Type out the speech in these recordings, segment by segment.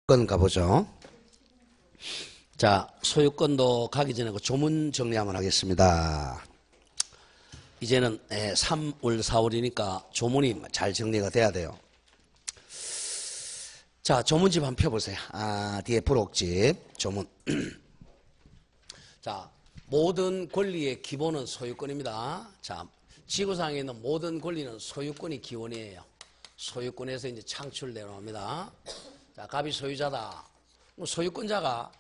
건 가보죠. 자, 소유권도 가기 전에 그 조문 정리 한번 하겠습니다. 이제는 3월, 4월이니까 조문이 잘 정리가 돼야 돼요. 자, 조문집 한번 펴보세요. 뒤에 부록집 조문. 자, 모든 권리의 기본은 소유권입니다. 자, 지구상에 있는 모든 권리는 소유권이 기원이에요. 소유권에서 이제 창출되어옵니다. 자, 갑이 소유자다. 소유권자가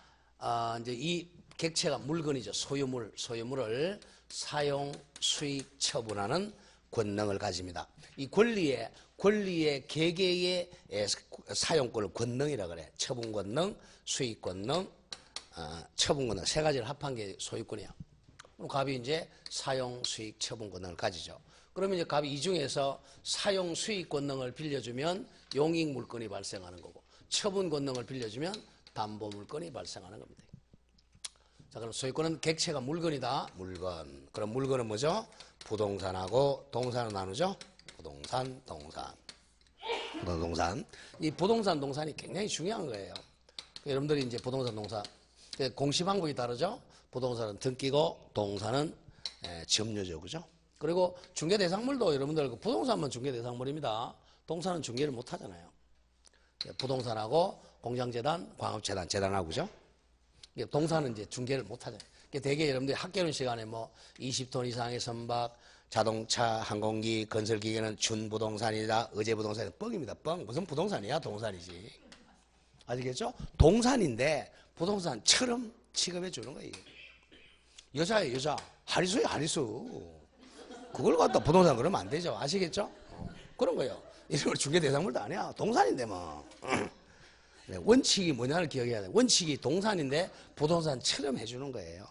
이제 이 객체가 물건이죠. 소유물을 사용, 수익, 처분하는 권능을 가집니다. 이 권리의 개개의 사용권을 권능이라 그래. 처분 권능, 수익 권능, 처분 권능 세 가지를 합한 게 소유권이야. 그럼 갑이 이제 사용, 수익, 처분 권능을 가지죠. 그러면 이제 갑이 이 중에서 사용, 수익 권능을 빌려주면 용익 물건이 발생하는 거고, 처분 권능을 빌려주면 담보 물건이 발생하는 겁니다. 자, 그럼 소유권은 객체가 물건이다. 물건. 그럼 물건은 뭐죠? 부동산하고 동산을 나누죠? 부동산, 동산. 이 부동산, 동산이 굉장히 중요한 거예요. 여러분들이 이제 부동산, 동산. 공시 방법이 다르죠? 부동산은 등기고, 동산은 점유죠. 그죠? 그리고 중개대상물도 여러분들 부동산만 중개대상물입니다. 동산은 중개를 못 하잖아요. 부동산하고 공장재단, 광업재단, 재단하고, 그죠? 동산은 이제 중개를 못 하잖아요. 대개 여러분들이 학교론 시간에 뭐 20톤 이상의 선박, 자동차, 항공기, 건설기계는 준부동산이다. 의제부동산은 뻥입니다. 뻥. 무슨 부동산이야? 동산이지. 아시겠죠? 동산인데 부동산처럼 취급해 주는 거예요. 여자예요, 여자. 하리수예요, 하리수. 그걸 갖다 부동산 그러면 안 되죠. 아시겠죠? 그런 거예요. 이런 걸 중개 대상물도 아니야. 동산인데 뭐. 네, 원칙이 뭐냐를 기억해야 돼. 원칙이 동산인데 부동산처럼 해주는 거예요.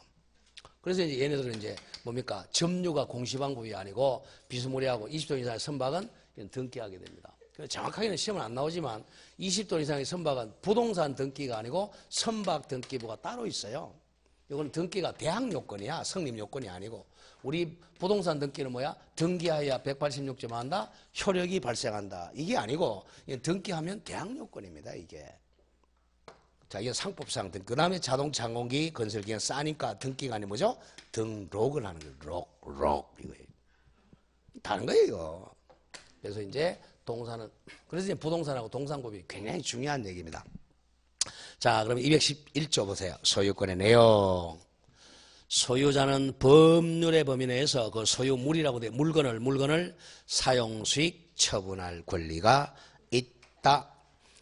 그래서 이제 얘네들은 이제 뭡니까? 점유가 공시 방법이 아니고 비스무리하고 20톤 이상의 선박은 등기하게 됩니다. 정확하게는 시험은 안 나오지만 20톤 이상의 선박은 부동산 등기가 아니고 선박 등기부가 따로 있어요. 이건 등기가 대항 요건이야. 성립 요건이 아니고. 우리 부동산 등기는 뭐야? 등기하여야 186점 한다. 효력이 발생한다. 이게 아니고 등기하면 대항 요건입니다. 이게. 자, 이게 상법상 등. 그 다음에 자동차, 항공기, 건설기는 싸니까 등기가 아니 뭐죠? 등록을 하는 거예요. 록 이거예요. 다른 거예요, 이거. 그래서 이제 동산은, 그래서 이제 부동산하고 동산법이 굉장히 중요한 얘기입니다. 자, 그럼 211조 보세요. 소유권의 내용. 소유자는 법률의 범위 내에서 그 소유물이라고 돼 물건을 사용, 수익, 처분할 권리가 있다.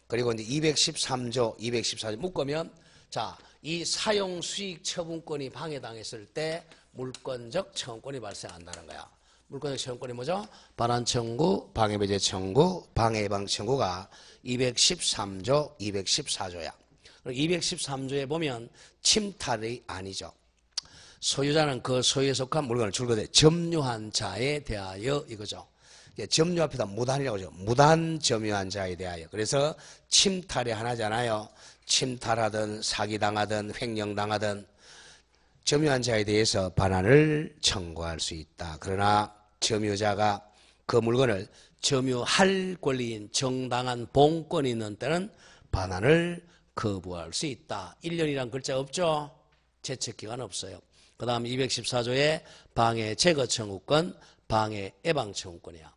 그리고 이제 213조 묶으면, 자, 이 사용, 수익, 처분권이 방해당했을 때 물권적 청구권이 발생한다는 거야. 물권적 청구권이 뭐죠? 반환 청구, 방해배제 청구, 방해예방 청구가 213조, 214조야. 213조에 보면 침탈이 아니죠. 소유자는 그 소유에 속한 물건을 줄거대 점유한 자에 대하여 이거죠. 점유 앞에다 무단이라고 하죠. 무단 점유한 자에 대하여. 그래서 침탈이 하나잖아요. 침탈하든 사기당하든 횡령당하든 점유한 자에 대해서 반환을 청구할 수 있다. 그러나 점유자가 그 물건을 점유할 권리인 정당한 본권이 있는 때는 반환을 거부할 수 있다. 1년이란 글자 없죠? 제척기간 없어요. 그 다음 214조에 방해 제거 청구권, 방해 예방 청구권이야.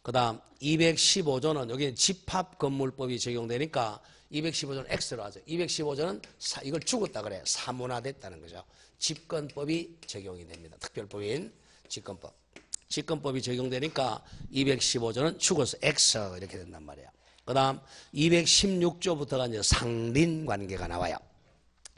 그 다음 215조는 여기 집합건물법이 적용되니까 215조는 X로 하죠. 215조는 이걸 죽었다 그래. 사문화됐다는 거죠. 집권법이 적용이 됩니다. 특별법인 집권법. 집권법이 적용되니까 215조는 죽어서 X 이렇게 된단 말이야. 그 다음 216조부터가 이제 상린관계가 나와요.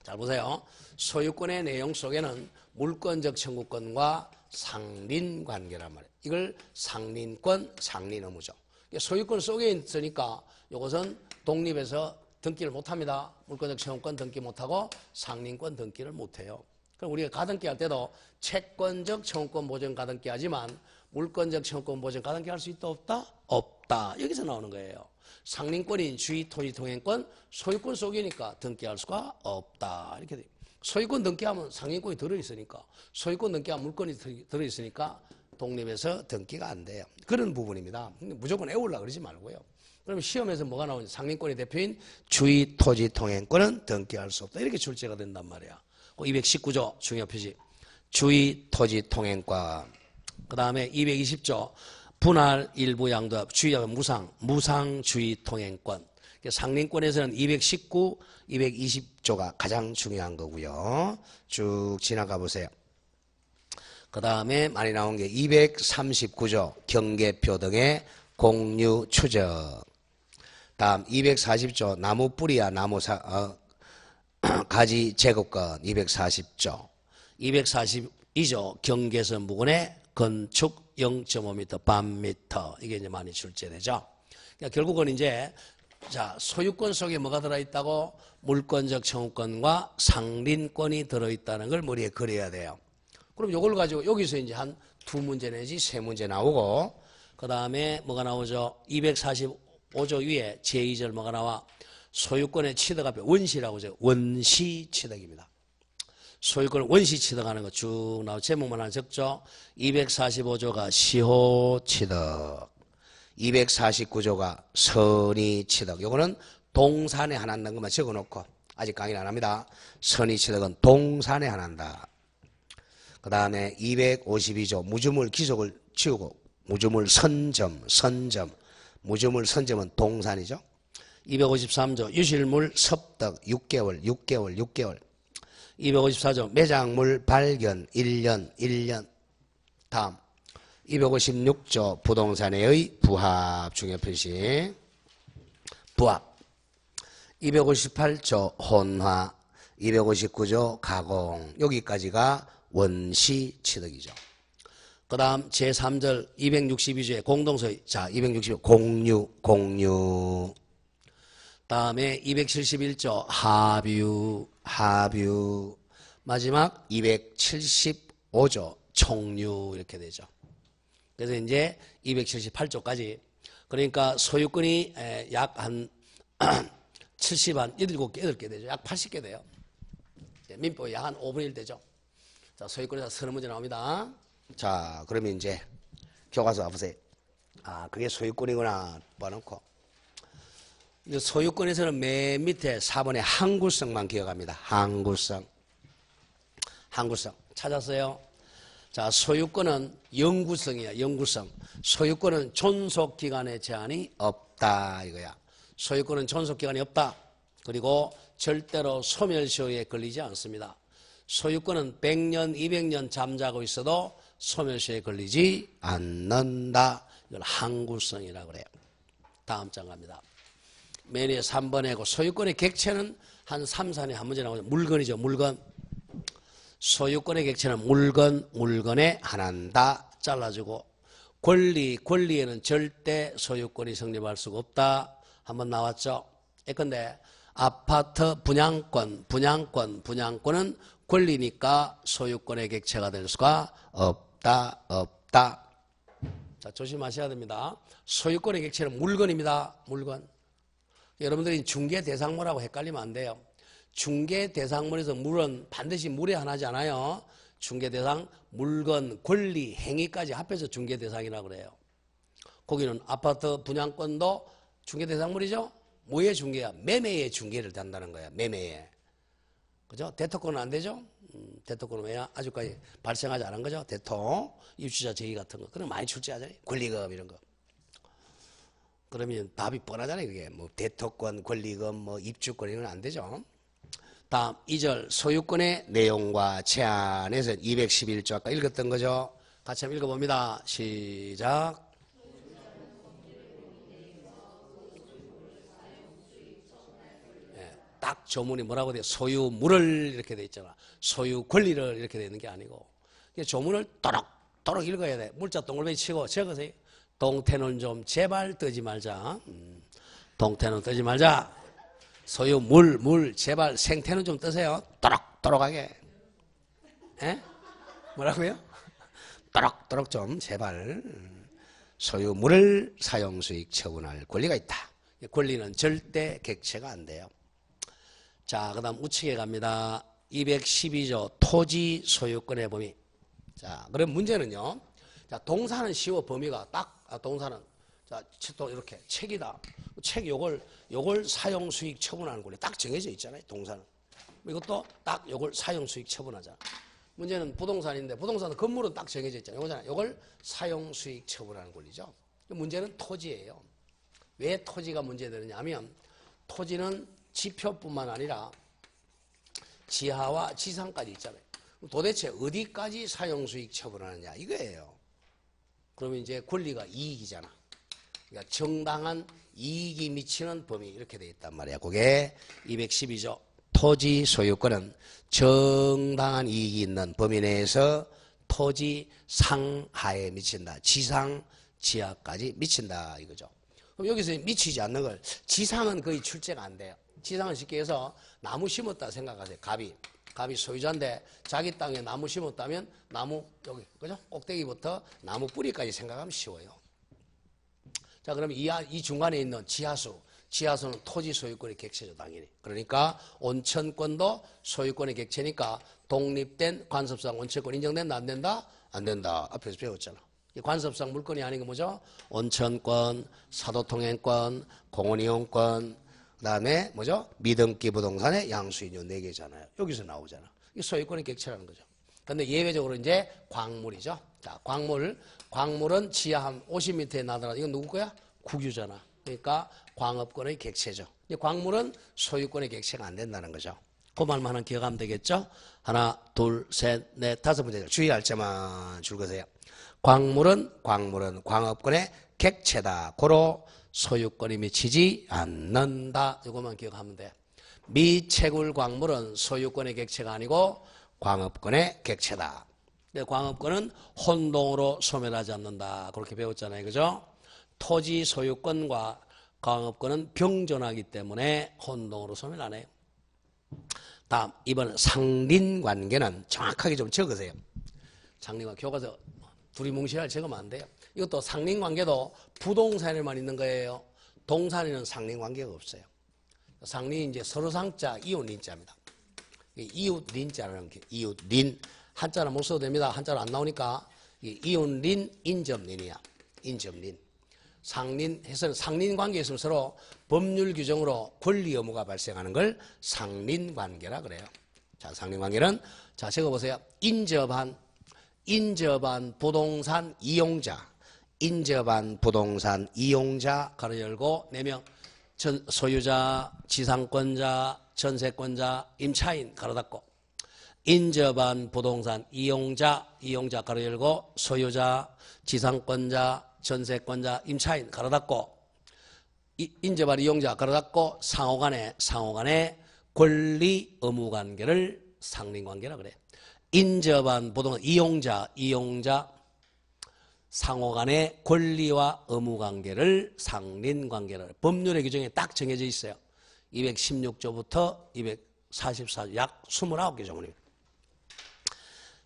잘 보세요. 소유권의 내용 속에는 물권적 청구권과 상린관계란 말이에요. 이걸 상린권, 상린의무죠. 소유권 속에 있으니까 이것은 독립해서 등기를 못합니다. 물권적 청구권 등기 못하고 상린권 등기를 못해요. 그럼 우리가 가등기 할 때도 채권적 청구권 보전 가등기 하지만 물권적 청구권 보전 가등기 할 수 있다 없다? 없다. 여기서 나오는 거예요. 상린권인 주의, 토지, 통행권, 소유권 속이니까 등기할 수가 없다. 이렇게 돼요. 소유권 등기하면 상린권이 들어있으니까, 소유권 등기하면 물권이 들어있으니까 독립해서 등기가 안 돼요. 그런 부분입니다. 무조건 애우려고 그러지 말고요. 그럼 시험에서 뭐가 나오냐? 상린권의 대표인 주의 토지 통행권은 등기할 수 없다. 이렇게 출제가 된단 말이야. 219조 중요 표시. 주의 토지 통행권. 그 다음에 220조 분할 일부 양도합. 주의하면 무상 주의 통행권. 상린권에서는 219, 220조가 가장 중요한 거고요. 쭉 지나가 보세요. 그 다음에 많이 나온 게 239조 경계표 등의 공유 추적. 다음 240조 나무 뿌리야 가지 제거권 240조. 242조 경계선 부근의 건축 0.5m 반미터. 이게 이제 많이 출제되죠. 그러니까 결국은 이제 자, 소유권 속에 뭐가 들어있다고? 물권적 청구권과 상린권이 들어있다는 걸 머리에 그려야 돼요. 그럼 요걸 가지고 여기서 이제 한 2문제 내지 3문제 나오고, 그 다음에 뭐가 나오죠? 245조 위에 제2절 뭐가 나와? 소유권의 취득 앞에 원시라고 하죠. 원시 취득입니다. 소유권을 원시 취득하는 거 쭉 나오고, 제목만 하나 적죠? 245조가 시호 취득. 249조가 선의 취득. 요거는 동산에 한한다는 것만 적어놓고 아직 강의는 안 합니다. 선의 취득은 동산에 한한다. 그 다음에 252조 무주물 기속을 지우고 무주물 선점. 무주물 선점은 동산이죠. 253조 유실물 섭득 6개월. 254조 매장물 발견 1년. 다음 256조 부동산의 부합 중요 표시. 부합. 258조 혼화. 259조 가공. 여기까지가 원시 취득이죠. 그 다음 제3절 262조의 공동소유. 자, 262조 공유. 다음에 271조 하뷰. 마지막 275조 총류. 이렇게 되죠. 그래서 이제 278조까지. 그러니까 소유권이 약 한 70한 8개 되죠. 약 80개 돼요. 민법이 약 한 5분의 1 되죠. 자, 소유권에서 30문제 나옵니다. 자, 그러면 이제 교과서 와보세요. 아, 그게 소유권이구나 봐놓고. 소유권에서는 맨 밑에 4번의 항구성만 기억합니다. 항구성. 찾았어요? 자, 소유권은 영구성이야. 영구성. 소유권은 존속기간의 제한이 없다 이거야. 소유권은 존속기간이 없다. 그리고 절대로 소멸시효에 걸리지 않습니다. 소유권은 100년, 200년 잠자고 있어도 소멸시효에 걸리지 않는다. 이걸 항구성이라고 그래요. 다음 장 갑니다. 맨 위에 3번에고 소유권의 객체는 한 3, 4년에 한 문제 나오죠. 물건이죠. 물건. 소유권의 객체는 물건에 한한다. 잘라주고. 권리에는 절대 소유권이 성립할 수가 없다. 한번 나왔죠. 예컨대 아파트 분양권은 권리니까 소유권의 객체가 될 수가 없다. 자, 조심하셔야 됩니다. 소유권의 객체는 물건입니다. 물건. 여러분들이 중개 대상물하고 헷갈리면 안 돼요. 중개 대상물에서 물은 반드시 물에 하나지 않아요. 중개 대상, 물건, 권리, 행위까지 합해서 중개 대상이라고 그래요. 거기는 아파트 분양권도 중개 대상물이죠. 뭐의 중개야? 매매의 중개를 한다는 거야. 매매에. 그죠? 대토권은 안 되죠? 대토권은 왜 아직까지 발생하지 않은 거죠? 대토, 입주자 제의 같은 거. 그럼 많이 출제하잖아요. 권리금 이런 거. 그러면 답이 뻔하잖아요. 그게 뭐 대토권, 권리금, 뭐 입주권 이건 안 되죠. 다음 2절 소유권의 내용과 제한에서 211조 아까 읽었던 거죠. 같이 한번 읽어봅니다. 시작. 딱 조문이 뭐라고 돼요? 소유물을 이렇게 돼 있잖아. 소유 권리를 이렇게 되는 게 아니고 조문을 또록 읽어야 돼. 물자 동글뱅이 치고 적으세요. 동태는 좀 제발 뜨지 말자. 동태는 뜨지 말자. 소유 물 제발 생태는 좀 뜨세요. 또록하게. 에? 뭐라고요? 또록 좀 제발. 소유물을 사용수익 처분할 권리가 있다. 권리는 절대 객체가 안 돼요. 자, 그 다음 우측에 갑니다. 212조 토지 소유권의 범위. 자, 그럼 문제는요. 자, 동사는 쉬워. 범위가 딱 동사는 자, 또 이렇게 책이다. 책 요걸 사용 수익 처분하는 권리 딱 정해져 있잖아요. 동사는. 이것도 딱 요걸 사용 수익 처분하잖아. 문제는 부동산인데 부동산은 건물은 딱 정해져 있잖아요. 요거잖아요. 요걸 사용 수익 처분하는 권리죠. 문제는 토지예요. 왜 토지가 문제되느냐 하면 토지는 지표뿐만 아니라 지하와 지상까지 있잖아요. 도대체 어디까지 사용 수익 처분하느냐 이거예요. 그러면 이제 권리가 이익이잖아. 그러니까 정당한 이익이 미치는 범위 이렇게 돼 있단 말이야. 그게 212조. 토지 소유권은 정당한 이익이 있는 범위 내에서 토지 상하에 미친다. 지상, 지하까지 미친다 이거죠. 그럼 여기서 미치지 않는 걸 지상은 거의 출제가 안 돼요. 지상은 쉽게 해서 나무 심었다 생각하세요. 갑이 소유자인데 자기 땅에 나무 심었다면 나무 여기 그죠? 꼭대기부터 나무 뿌리까지 생각하면 쉬워요. 자, 그럼 이 중간에 있는 지하수는 토지 소유권의 객체죠, 당연히. 그러니까 온천권도 소유권의 객체니까 독립된 관습상 온천권 인정된다, 안 된다? 안 된다. 앞에서 배웠잖아. 관습상 물건이 아닌 게 뭐죠? 온천권, 사도통행권, 공원이용권, 그 다음에 뭐죠? 미등기 부동산의 양수인 요 4개잖아요. 여기서 나오잖아. 이 소유권의 객체라는 거죠. 근데 예외적으로 이제 광물이죠. 자, 광물은 지하 한 50m에 나더라도 이건 누구 거야? 국유잖아. 그러니까 광업권의 객체죠. 광물은 소유권의 객체가 안 된다는 거죠. 그 말만 하나 기억하면 되겠죠? 하나, 둘, 셋, 넷, 5문제. 주의할 점만 줄거세요. 광물은 광업권의 객체다. 고로 소유권이 미치지 않는다. 이것만 기억하면 돼. 미채굴 광물은 소유권의 객체가 아니고 광업권의 객체다. 근데 광업권은 혼동으로 소멸하지 않는다. 그렇게 배웠잖아요. 그죠? 토지 소유권과 광업권은 병존하기 때문에 혼동으로 소멸 안 해요. 다음, 이번 상린관계는 정확하게 좀 적으세요. 상린관계, 교과서 두리뭉실할 적으면 안 돼요. 이것도 상린관계도 부동산에만 있는 거예요. 동산에는 상린관계가 없어요. 상린이 이제 서로 상자, 이웃 린자입니다. 이웃 린자라는 게, 이웃 린. 한자는 못 써도 됩니다. 한자로 안 나오니까. 이웃 린, 인접 린이야. 인접 린. 상린해서는 상린관계에서 서로 법률 규정으로 권리 의무가 발생하는 걸 상린관계라 그래요. 자, 상린관계는 자 적어보세요. 인접한 부동산 이용자, 가로 열고 4명, 소유자, 지상권자, 전세권자, 임차인 가로 닫고, 인접한 부동산 이용자 가로 열고 소유자, 지상권자, 전세권자, 임차인 가로 닫고, 인접한 이용자 가로 닫고 상호간의 권리 의무 관계를 상린관계라 그래. 인접한 부동산 이용자 상호간의 권리와 의무 관계를 상린관계라 그래. 법률의 규정에 딱 정해져 있어요. 216조부터 244조 약 29개 조문입니다.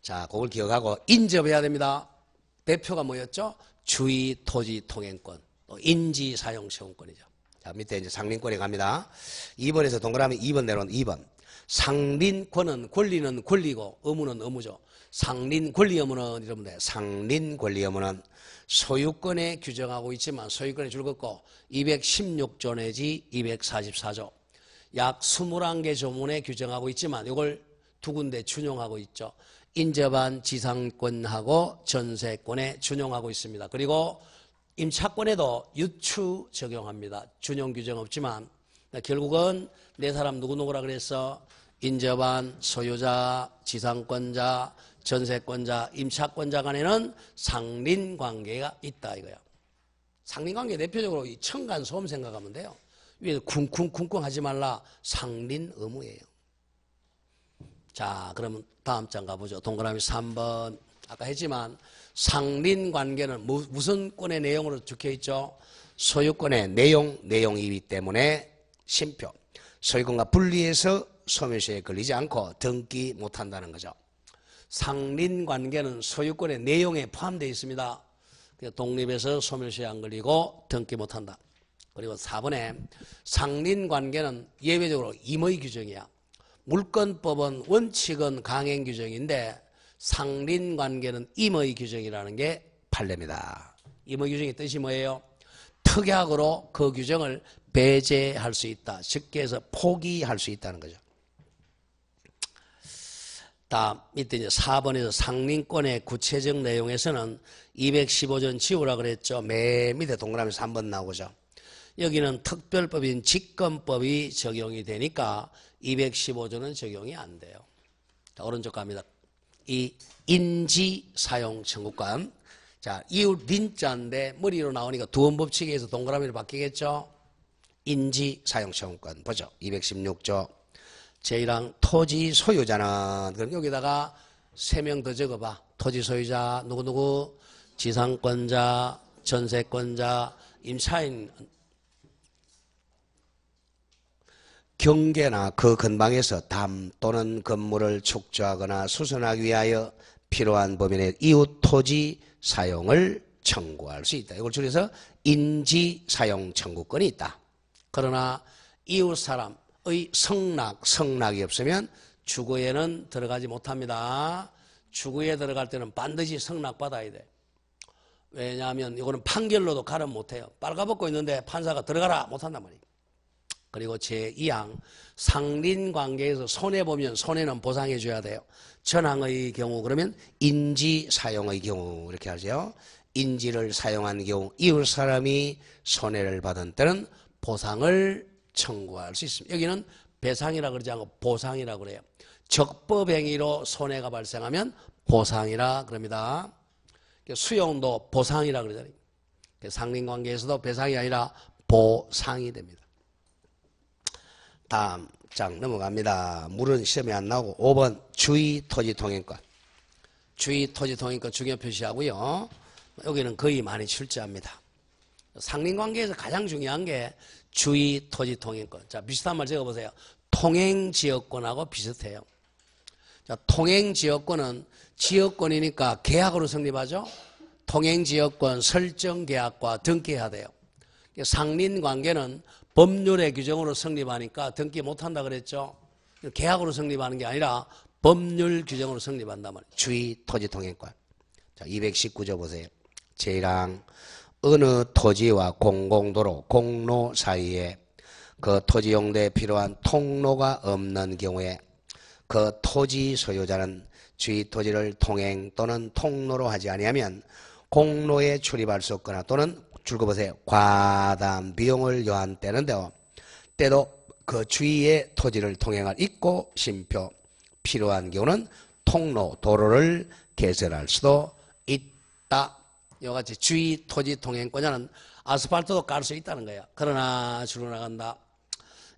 자, 그걸 기억하고 인접해야 됩니다. 대표가 뭐였죠? 주의 토지 통행권, 또 인지 사용 시험권이죠. 자, 밑에 이제 상린권에 갑니다. 2번에서 동그라미 2번 내려온 2번. 상린권은 권리는 권리고 의무는 의무죠. 상린 권리 의무는 이러면 돼. 상린 권리 의무는 소유권에 규정하고 있지만 소유권에 줄긋고 216조 내지 244조 약 21개 조문에 규정하고 있지만 이걸 두 군데 준용하고 있죠. 인접한 지상권하고 전세권에 준용하고 있습니다. 그리고 임차권에도 유추 적용합니다. 준용 규정 없지만 결국은 네 사람 누구누구라 그랬어? 인접한 소유자, 지상권자, 전세권자, 임차권자 간에는 상린관계가 있다 이거야. 상린관계 대표적으로 이 층간소음 생각하면 돼요. 위에서 쿵쿵쿵쿵 하지 말라. 상린 의무예요. 자, 그러면 다음 장 가보죠. 동그라미 3번. 아까 했지만 상린관계는 무슨 권의 내용으로 적혀있죠? 소유권의 내용이기 때문에 심표. 소유권과 분리해서 소멸시효에 걸리지 않고 등기 못한다는 거죠. 상린관계는 소유권의 내용에 포함되어 있습니다. 독립해서 소멸시효에 안 걸리고 등기 못한다. 그리고 4번에 상린관계는 예외적으로 임의 규정이야. 물권법은 원칙은 강행 규정인데 상린관계는 임의 규정이라는 게 판례입니다. 임의 규정의 뜻이 뭐예요? 특약으로 그 규정을 배제할 수 있다. 쉽게 해서 포기할 수 있다는 거죠. 다음 밑에 이제 4번에서 상린권의 구체적 내용에서는 215조는 지우라 그랬죠. 맨 밑에 동그라미에서 3번 나오죠. 여기는 특별법인 직권법이 적용이 되니까 215조는 적용이 안 돼요. 자, 오른쪽 갑니다. 이 인지 사용 청구권. 자, 이웃 린자인데 머리로 나오니까 두원법칙에서 동그라미로 바뀌겠죠. 인지 사용 청구권 보죠. 216조. 제1항 토지 소유자는, 그럼 여기다가 3명 더 적어봐. 토지 소유자 누구누구, 지상권자, 전세권자, 임차인, 경계나 그 근방에서 담 또는 건물을 축조하거나 수선하기 위하여 필요한 범위의 이웃 토지 사용을 청구할 수 있다. 이걸 줄여서 인지 사용 청구권이 있다. 그러나 이웃 사람의 성낙이 없으면 주거에는 들어가지 못합니다. 주거에 들어갈 때는 반드시 성낙받아야 돼. 왜냐하면 이거는 판결로도 가름 못해요. 빨가벗고 있는데 판사가 들어가라 못한단 말이에요. 그리고 제2항 상린관계에서 손해보면 손해는 보상해줘야 돼요. 전항의 경우 그러면 인지 사용의 경우 이렇게 하죠. 인지를 사용한 경우 이웃 사람이 손해를 받은 때는 보상을 청구할 수 있습니다. 여기는 배상이라 그러지 않고 보상이라 그래요. 적법행위로 손해가 발생하면 보상이라 그럽니다. 수용도 보상이라 그러잖아요. 상린관계에서도 배상이 아니라 보상이 됩니다. 다음 장 넘어갑니다. 물은 시험에 안 나오고 5번 주의 토지 통행권. 주의 토지 통행권 중요 표시하고요. 여기는 거의 많이 출제합니다. 상린관계에서 가장 중요한 게 주의 토지 통행권. 자, 비슷한 말 적어보세요. 통행지역권하고 비슷해요. 자, 통행지역권은 지역권이니까 계약으로 성립하죠. 통행지역권 설정계약과 등기해야 돼요. 상린관계는 법률의 규정으로 성립하니까 등기 못한다 그랬죠. 계약으로 성립하는 게 아니라 법률 규정으로 성립한단 말이에요. 주의 토지 통행권. 자, 219조 보세요. 제1항 어느 토지와 공공도로 공로 사이에 그 토지 용도에 필요한 통로가 없는 경우에 그 토지 소유자는 주의 토지를 통행 또는 통로로 하지 아니하면 공로에 출입할 수 없거나 또는 줄거보세요. 과다한 비용을 요한 때도 그 주위의 토지를 통행할 입고 심표 필요한 경우는 통로 도로를 개설할 수도 있다. 이와 같이 주위 토지 통행권자는 아스팔트도 깔 수 있다는 거야. 그러나 줄로 나간다.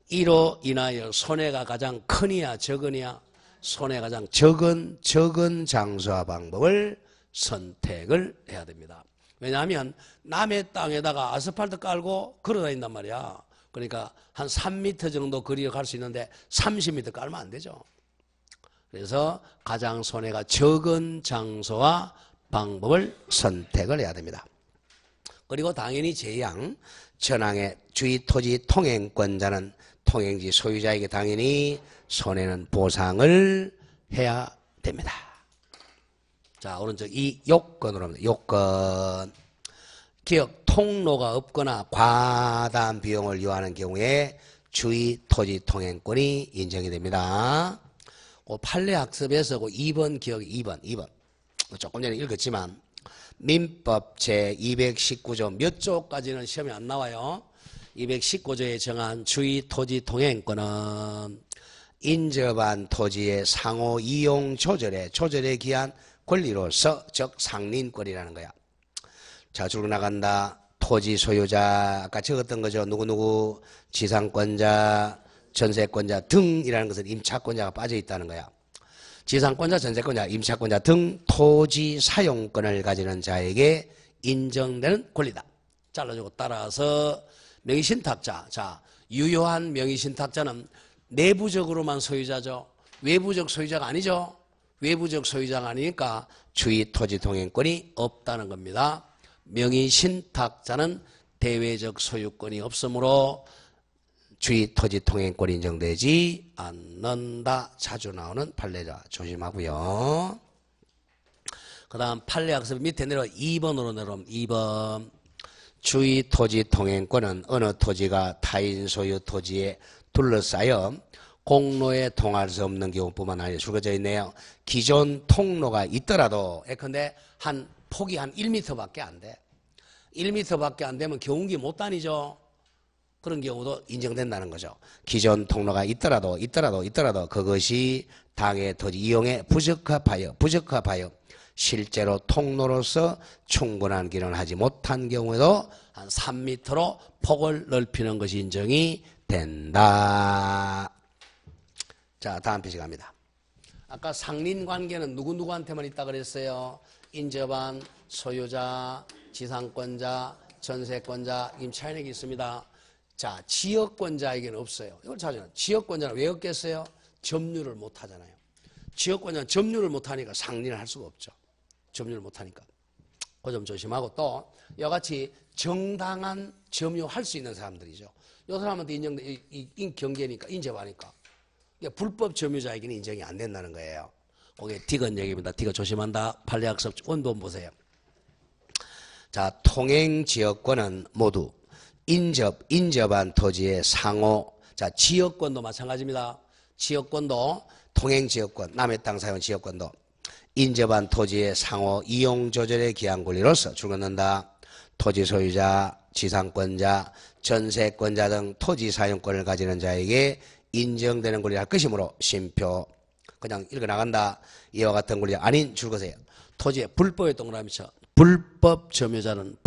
이로 인하여 손해가 가장 크니야 적으냐. 손해가 가장 적은 장소와 방법을 선택을 해야 됩니다. 왜냐하면 남의 땅에다가 아스팔트 깔고 걸어다닌단 말이야. 그러니까 한 3m 정도 거리를 갈 수 있는데 30m 깔면 안 되죠. 그래서 가장 손해가 적은 장소와 방법을 선택을 해야 됩니다. 그리고 당연히 제2항 전항의 주의 토지 통행권자는 통행지 소유자에게 당연히 손해는 보상을 해야 됩니다. 자, 오른쪽 이 요건으로 합니다. 요건. 기억 통로가 없거나 과다한 비용을 요하는 경우에 주의 토지 통행권이 인정이 됩니다. 그 판례학습에서 그 2번 기억 2번. 조금 전에 읽었지만 민법 제219조 몇 조까지는 시험에 안 나와요. 219조에 정한 주의 토지 통행권은 인접한 토지의 상호 이용 조절에 기한 권리로서 즉 상린권이라는 거야. 자, 줄로 나간다. 토지 소유자 아까 적었던 거죠. 누구누구 지상권자 전세권자 등이라는 것은 임차권자가 빠져 있다는 거야. 지상권자 전세권자 임차권자 등 토지 사용권을 가지는 자에게 인정되는 권리다. 잘라주고 따라서 명의신탁자. 자, 유효한 명의신탁자는 내부적으로만 소유자죠. 외부적 소유자가 아니죠. 외부적 소유자가 아니니까 주의 토지 통행권이 없다는 겁니다. 명의신탁자는 대외적 소유권이 없으므로 주의 토지 통행권이 인정되지 않는다. 자주 나오는 판례자 조심하고요. 그 다음 판례학습 밑에 내려 2번으로 내려오면 2번 주의 토지 통행권은 어느 토지가 타인 소유 토지에 둘러싸여 공로에 통할 수 없는 경우뿐만 아니라 줄거져 있네요. 기존 통로가 있더라도 예컨대 한 폭이 한 1m밖에 안 돼. 1m밖에 안 되면 경운기 못 다니죠. 그런 경우도 인정된다는 거죠. 기존 통로가 있더라도 그것이 당의 토지 이용에 부적합하여 실제로 통로로서 충분한 기능을 하지 못한 경우에도 한 3m로 폭을 넓히는 것이 인정이 된다. 자, 다음 페이지 갑니다. 아까 상린관계는 누구한테만 있다 그랬어요? 인접한, 소유자, 지상권자, 전세권자, 임차인에게 있습니다. 자, 지역권자에게는 없어요. 이걸 찾아요. 지역권자는 왜 없겠어요? 점유를 못 하잖아요. 지역권자는 점유를 못 하니까 상린을 할 수가 없죠. 점유를 못 하니까. 그 점 조심하고 또 이같이 정당한 점유할 수 있는 사람들이죠. 이 사람한테 인정된 경계니까 인접하니까. 불법 점유자에게는 인정이 안 된다는 거예요. 그게 디귿 얘기입니다. 디귿 조심한다. 판례학습 원본 보세요. 자, 통행지역권은 모두 인접한 토지의 상호. 자, 지역권도 마찬가지입니다. 지역권도 통행지역권, 남의 땅 사용 지역권도 인접한 토지의 상호 이용 조절에 기한 권리로서 줄긋는다. 토지 소유자, 지상권자, 전세권자 등 토지 사용권을 가지는 자에게 인정되는 권리를 할 것이므로 심표. 그냥 읽어나간다. 이와 같은 권리가 아닌 줄것이에요. 토지의 불법의 동그라미 쳐. 불법 점유자는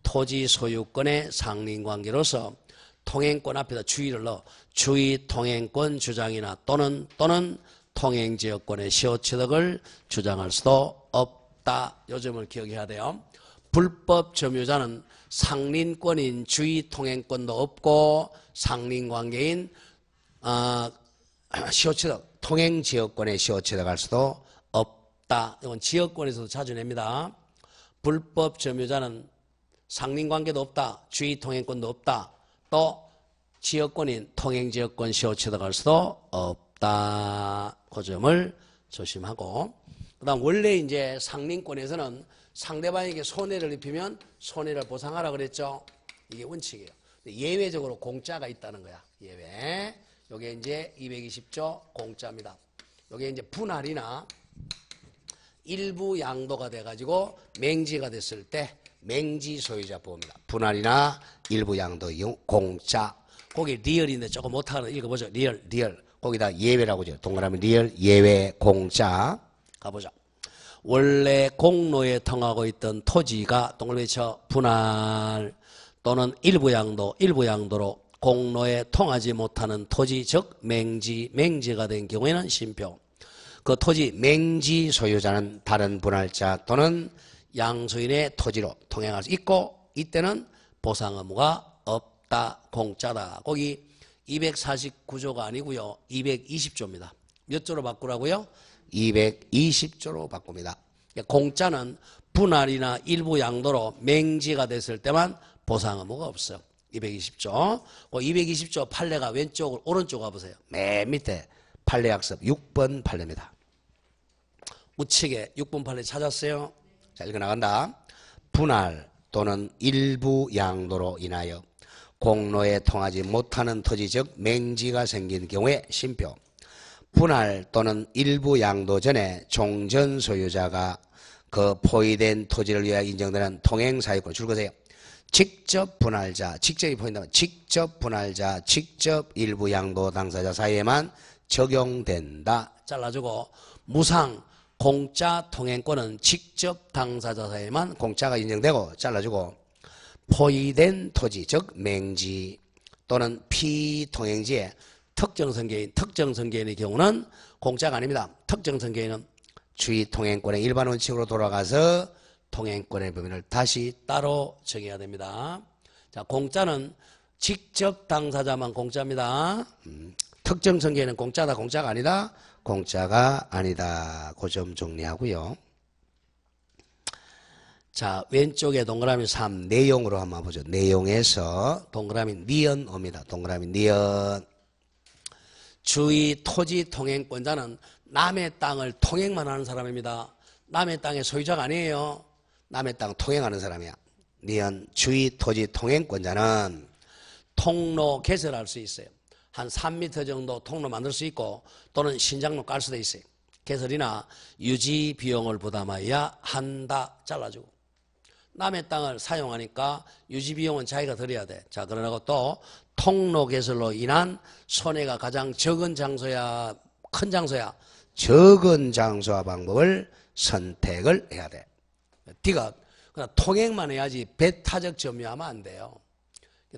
토지 소유권의 상린관계로서 통행권 앞에다 주의를 넣어 주의 통행권 주장이나 또는 통행지역권의 시효취득을 주장할 수도 없다. 요 점을 기억해야 돼요. 불법 점유자는 상린권인 주의 통행권도 없고 상린관계인 시효취득, 통행지역권의 시효취득할 수도 없다. 이건 지역권에서도 자주 냅니다. 불법 점유자는 상린관계도 없다. 주의 통행권도 없다. 또 지역권인 통행지역권 시효취득할 수도 없다. 그 점을 조심하고, 그 다음 원래 이제 상린권에서는 상대방에게 손해를 입히면 손해를 보상하라 그랬죠. 이게 원칙이에요. 예외적으로 공짜가 있다는 거야. 예외. 요게 이제 220조 공짜입니다. 요게 이제 분할이나 일부 양도가 돼가지고 맹지가 됐을 때 맹지 소유자 보호입니다. 분할이나 일부 양도 이용 공짜. 거기 리얼인데 조금 못하는 읽어보죠. 리얼. 거기다 예외라고 하죠. 동그라미 리얼, 예외, 공짜. 가보죠. 원래 공로에 통하고 있던 토지가 동그라미 쳐 분할 또는 일부 양도로 공로에 통하지 못하는 토지 즉 맹지가 된 경우에는 심표. 그 토지 맹지 소유자는 다른 분할자 또는 양소인의 토지로 통행할 수 있고 이때는 보상 의무가 없다. 공짜다. 거기 249조가 아니고요. 220조입니다. 몇 조로 바꾸라고요? 220조로 바꿉니다. 공짜는 분할이나 일부 양도로 맹지가 됐을 때만 보상 의무가 없어요. 220조. 220조 판례가 왼쪽으로 오른쪽 가보세요. 맨 밑에 판례학습 6번 판례입니다. 우측에 6번 판례 찾았어요? 자, 읽어나간다. 분할 또는 일부 양도로 인하여 공로에 통하지 못하는 토지 즉 맹지가 생긴 경우에 심표. 분할 또는 일부 양도 전에 종전 소유자가 그 포위된 토지를 위하여 인정되는 통행사유권 줄거세요. 직접 분할자, 직접이 포인트면 직접 분할자, 직접 일부 양도 당사자 사이에만 적용된다. 잘라주고 무상 공짜 통행권은 직접 당사자 사이에만 공짜가 인정되고 잘라주고 포위된 토지 즉 맹지 또는 피통행지의 특정 선계인의 경우는 공짜가 아닙니다. 특정 선계인은 주의 통행권의 일반 원칙으로 돌아가서 통행권의 범위를 다시 따로 정해야 됩니다. 자, 공짜는 직접 당사자만 공짜입니다. 특정 선계인은 공짜다, 공짜가 아니다. 공짜가 아니다. 그 점 정리하고요. 자, 왼쪽에 동그라미 3 내용으로 한번 보죠. 내용에서 동그라미 니은 옵니다. 동그라미 니은. 주의 토지 통행권자는 남의 땅을 통행만 하는 사람입니다. 남의 땅의 소유자가 아니에요. 남의 땅 통행하는 사람이야. 니은 주의 토지 통행권자는 통로 개설할 수 있어요. 한 3m 정도 통로 만들 수 있고 또는 신장로 깔 수도 있어요. 개설이나 유지 비용을 부담하여야 한다. 잘라주고. 남의 땅을 사용하니까 유지 비용은 자기가 들여야 돼. 자, 그러고 또 통로 개설로 인한 손해가 가장 적은 장소야, 큰 장소야, 적은 장소와 방법을 선택을 해야 돼. 네가 그냥 통행만 해야지 배타적 점유하면 안 돼요.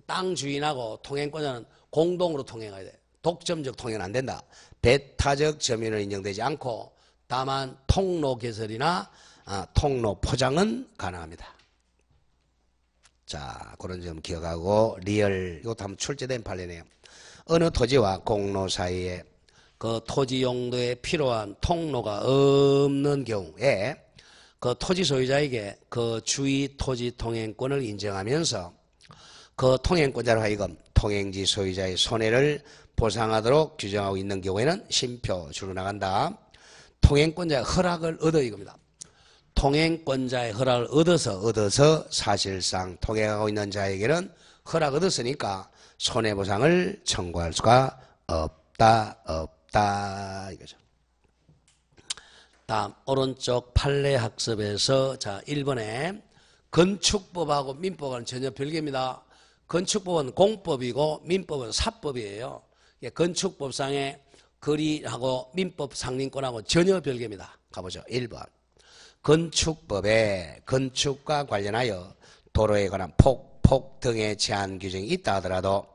땅 주인하고 통행권자는 공동으로 통행해야 돼. 독점적 통행은 안 된다. 배타적 점유는 인정되지 않고 다만 통로 개설이나 통로 포장은 가능합니다. 자, 그런 점 기억하고 리얼 이것도 한번 출제된 판례네요. 어느 토지와 공로 사이에 그 토지 용도에 필요한 통로가 없는 경우에 그 토지 소유자에게 그 주의 토지 통행권을 인정하면서 그 통행권자로 하여금 통행지 소유자의 손해를 보상하도록 규정하고 있는 경우에는 심표 주로 나간다. 통행권자의 허락을 얻어 이겁니다. 통행권자의 허락을 얻어서 사실상 통행하고 있는 자에게는 허락 얻었으니까 손해보상을 청구할 수가 없다 이거죠. 다음 오른쪽 판례학습에서 자 1번에 건축법하고 민법은 전혀 별개입니다. 건축법은 공법이고 민법은 사법이에요. 건축법상의 거리하고 민법 상린권하고 전혀 별개입니다. 가보죠. 1번. 건축법에 건축과 관련하여 도로에 관한 폭 등의 제한 규정이 있다 하더라도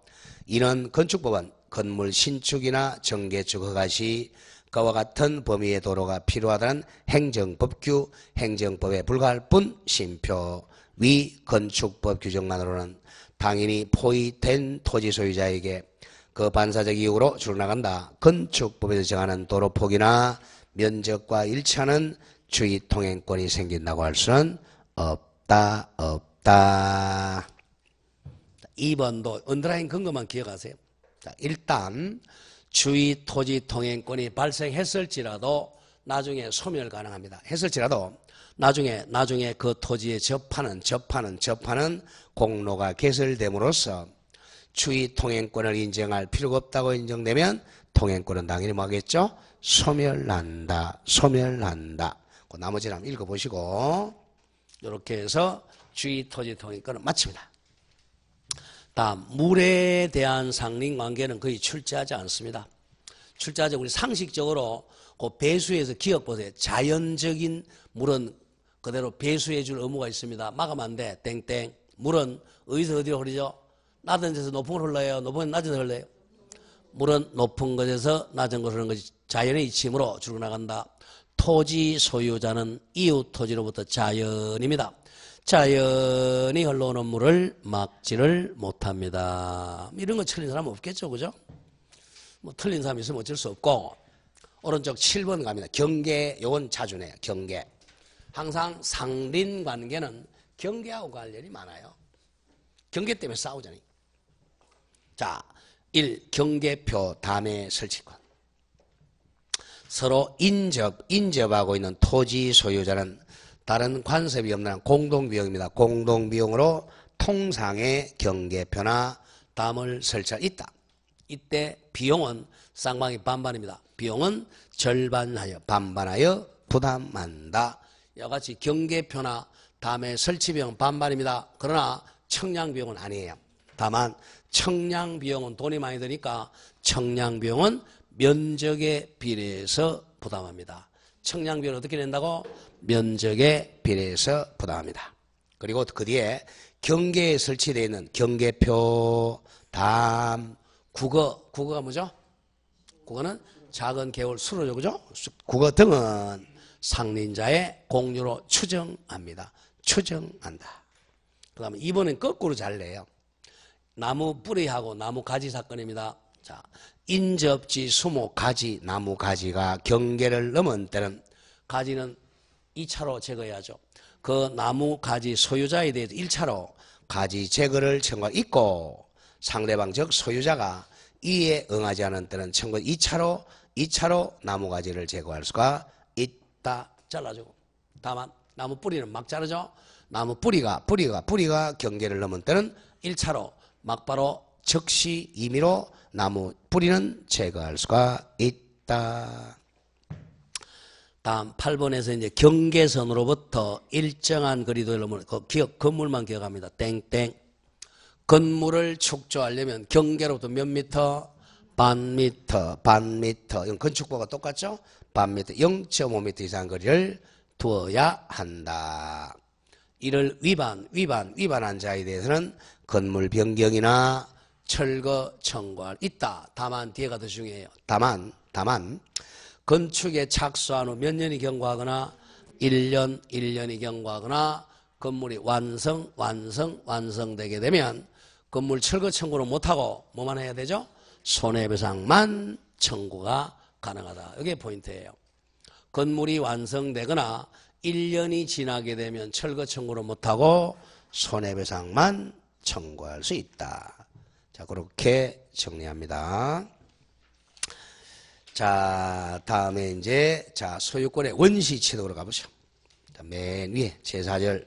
이는 건축법은 건물 신축이나 정개축 허가 시 그와 같은 범위의 도로가 필요하다는 행정법규, 행정법에 불과할 뿐 심표 위 건축법 규정만으로는 당연히 포위된 토지 소유자에게 그 반사적 이유로 주로 나간다. 건축법에서 정하는 도로 폭이나 면적과 일치하는 주의 통행권이 생긴다고 할 수는 없다. 2번도 언더라인 근거만 기억하세요. 자, 일단 주의 토지 통행권이 발생했을지라도 나중에 소멸 가능합니다. 했을지라도 나중에 그 토지에 접하는 공로가 개설됨으로써 주의 통행권을 인정할 필요가 없다고 인정되면 통행권은 당연히 뭐겠죠? 소멸난다. 그 나머지를 한번 읽어보시고 이렇게 해서 주의 토지 통행권은 마칩니다. 다음 물에 대한 상린관계는 거의 출제하지 않습니다. 출제하지 우리 상식적으로 그 배수에서 기억 보세요. 자연적인 물은 그대로 배수해 줄 의무가 있습니다. 막으면 안 돼. 땡땡. 물은 어디서 어디로 흐르죠? 낮은 데서 높은 곳으로 흘러요? 높은 데서 낮은 데서 흘러요? 물은 높은 곳에서 낮은 곳으로 흐르는 것이 자연의 이침으로 주로 나간다. 토지 소유자는 이웃 토지로부터 자연입니다. 자연이 흘러오는 물을 막지를 못합니다. 이런 거 틀린 사람은 없겠죠, 그죠? 뭐 틀린 사람이 있으면 어쩔 수 없고. 오른쪽 7번 갑니다. 경계, 요건 자주 내요. 경계. 항상 상린 관계는 경계하고 관련이 많아요. 경계 때문에 싸우잖아요. 자, 1. 경계표 담의 설치권. 서로 인접하고 있는 토지 소유자는 다른 관습이 없는 공동비용입니다. 공동비용으로 통상의 경계표나 담을 설치할 있다. 이때 비용은 쌍방이 반반입니다. 비용은 절반하여 반반하여 부담한다. 이와 같이 경계표나 담의 설치비용 반반입니다. 그러나 청량비용은 아니에요. 다만 청량비용은 돈이 많이 드니까 청량비용은 면적에 비례해서 부담합니다. 청량비용은 어떻게 낸다고? 면적에 비례해서 부담합니다. 그리고 그 뒤에 경계에 설치되어 있는 경계표, 담, 국어가 뭐죠? 국어는 작은 개월 수로죠, 그죠? 국어 등은 상린자의 공유로 추정합니다. 추정한다. 그 다음에 2번은 거꾸로 잘 내요. 나무 뿌리하고 나무 가지 사건입니다. 자, 인접지 수목 가지, 나무 가지가 경계를 넘은 때는 가지는 2차로 제거해야죠. 그 나무 가지 소유자에 대해서 1차로 가지 제거를 청구할 있고 상대방 즉 소유자가 이에 응하지 않은 때는 청구 2차로 나무 가지를 제거할 수가 있다. 잘라주고. 다만 나무 뿌리는 막 자르죠. 나무 뿌리가 경계를 넘은 때는 1차로 막바로 즉시 임의로 나무 뿌리는 제거할 수가 있다. 다음 8번에서 이제 경계선으로부터 일정한 거리도를 넘으면 건물만 기억합니다. 땡땡. 건물을 축조하려면 경계로부터 몇 미터? 반 미터. 이건 건축법과 똑같죠? 반 미터, 0.5미터 이상 거리를 두어야 한다. 이를 위반한 자에 대해서는 건물 변경이나 철거 청구할 있다. 다만 뒤에가 더 중요해요. 다만 건축에 착수한 후 몇 년이 경과하거나 1년이 경과하거나 건물이 완성되게 되면 건물 철거 청구를 못하고 뭐만 해야 되죠? 손해배상만 청구가 가능하다. 이게 포인트예요. 건물이 완성되거나 1년이 지나게 되면 철거 청구를 못하고 손해배상만 청구할 수 있다. 자, 그렇게 정리합니다. 자, 다음에 이제 소유권의 원시 취득으로 가보죠. 자, 맨 위에 제4절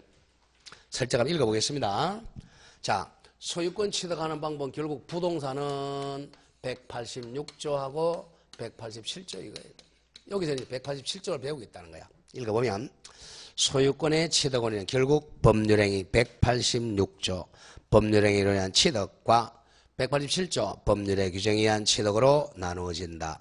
설정 한번 읽어보겠습니다. 자, 소유권 취득하는 방법 결국 부동산은 186조하고 187조 이거예요. 여기서 이제 187조를 배우고 있다는 거야. 읽어보면 소유권의 취득 원인은 결국 법률행위 186조 법률행위로 인한 취득과 187조 법률의 규정에 의한 취득으로 나누어진다.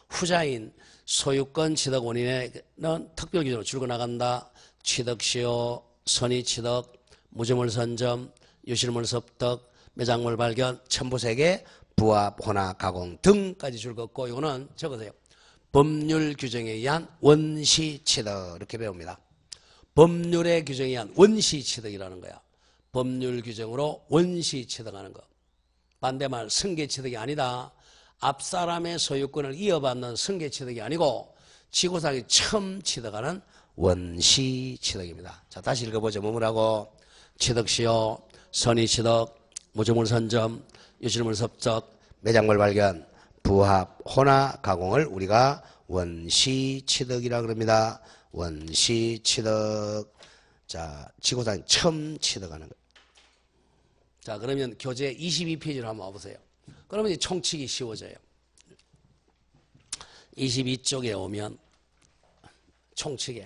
후자인 소유권 취득 원인에는 특별 기준으로 줄고 나간다. 취득시효, 선의취득, 무주물 선점, 유실물 습득, 매장물 발견, 첨부세계, 부합, 혼합, 가공 등까지 줄 긋고 이거는 적으세요. 법률 규정에 의한 원시취득 이렇게 배웁니다. 법률의 규정에 의한 원시취득이라는 거야. 법률 규정으로 원시취득하는 거. 반대말 승계취득이 아니다. 앞사람의 소유권을 이어받는 승계취득이 아니고 지구상이 처음 취득하는 원시취득입니다. 자, 다시 읽어보죠. 뭐라고? 취득시효, 선의취득, 무주물 선점, 유실물 습득, 매장물 발견, 부합, 혼합, 가공을 우리가 원시취득이라 그럽니다. 원시취득. 자, 지구상 처음 취득하는 거. 자, 그러면 교재 22페이지로 한번 와보세요. 그러면 이제 총치기 쉬워져요. 22쪽에 오면 총치기.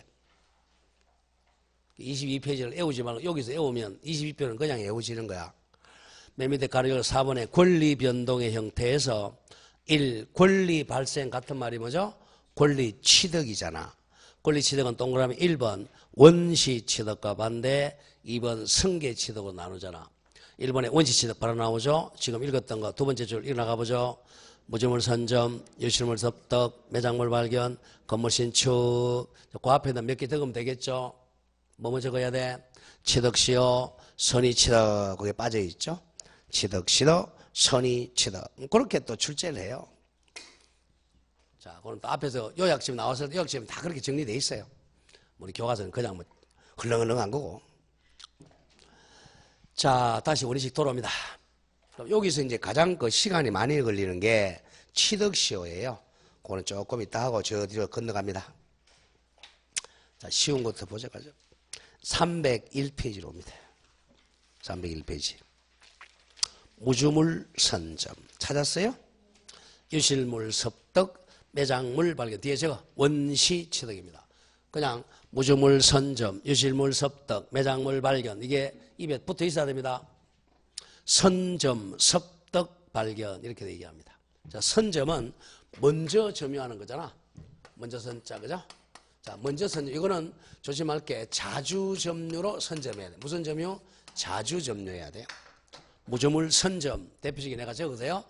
22페이지를 외우지 말고 여기서 외우면 22페이지는 그냥 외우지는 거야. 맨 밑에 가로열 4번에 권리 변동의 형태에서 1. 권리 발생 같은 말이 뭐죠? 권리 취득이잖아. 권리 취득은 동그라미 1번 원시 취득과 반대 2번 승계 취득으로 나누잖아. 1번에 원시 취득 바로 나오죠. 지금 읽었던 거 두 번째 줄 읽어나가보죠. 무주물 선점, 유실물 습득, 매장물 발견, 건물 신축. 그 앞에다 몇 개 적으면 되겠죠. 뭐뭐 적어야 돼? 취득시효, 선의취득 거기에 빠져있죠. 취득시효, 선의취득 그렇게 또 출제를 해요. 자, 그럼 또 앞에서 요약집 나왔을 때 요약집은 다 그렇게 정리되어 있어요. 우리 교과서는 그냥 뭐 흘렁흘렁한 거고. 자, 다시 원리식 돌아옵니다. 그럼 여기서 이제 가장 그 시간이 많이 걸리는 게 취득시효예요. 그거는 조금 이따 하고 저 뒤로 건너갑니다. 자, 쉬운 것부터 보자. 301페이지로 옵니다. 301페이지. 무주물 선점. 찾았어요? 유실물 습득, 매장물 발견. 뒤에 제가 원시 취득입니다. 그냥 무주물 선점, 유실물 습득, 매장물 발견. 이게 입에 붙어 있어야 됩니다. 선점, 습득, 발견. 이렇게 얘기합니다. 자, 선점은 먼저 점유하는 거잖아. 먼저 선자, 그죠? 자, 먼저 선점. 이거는 조심할 게 자주 점유로 선점해야 돼. 무슨 점유? 자주 점유해야 돼요. 무주물 선점. 대표적인 내가 적으세요.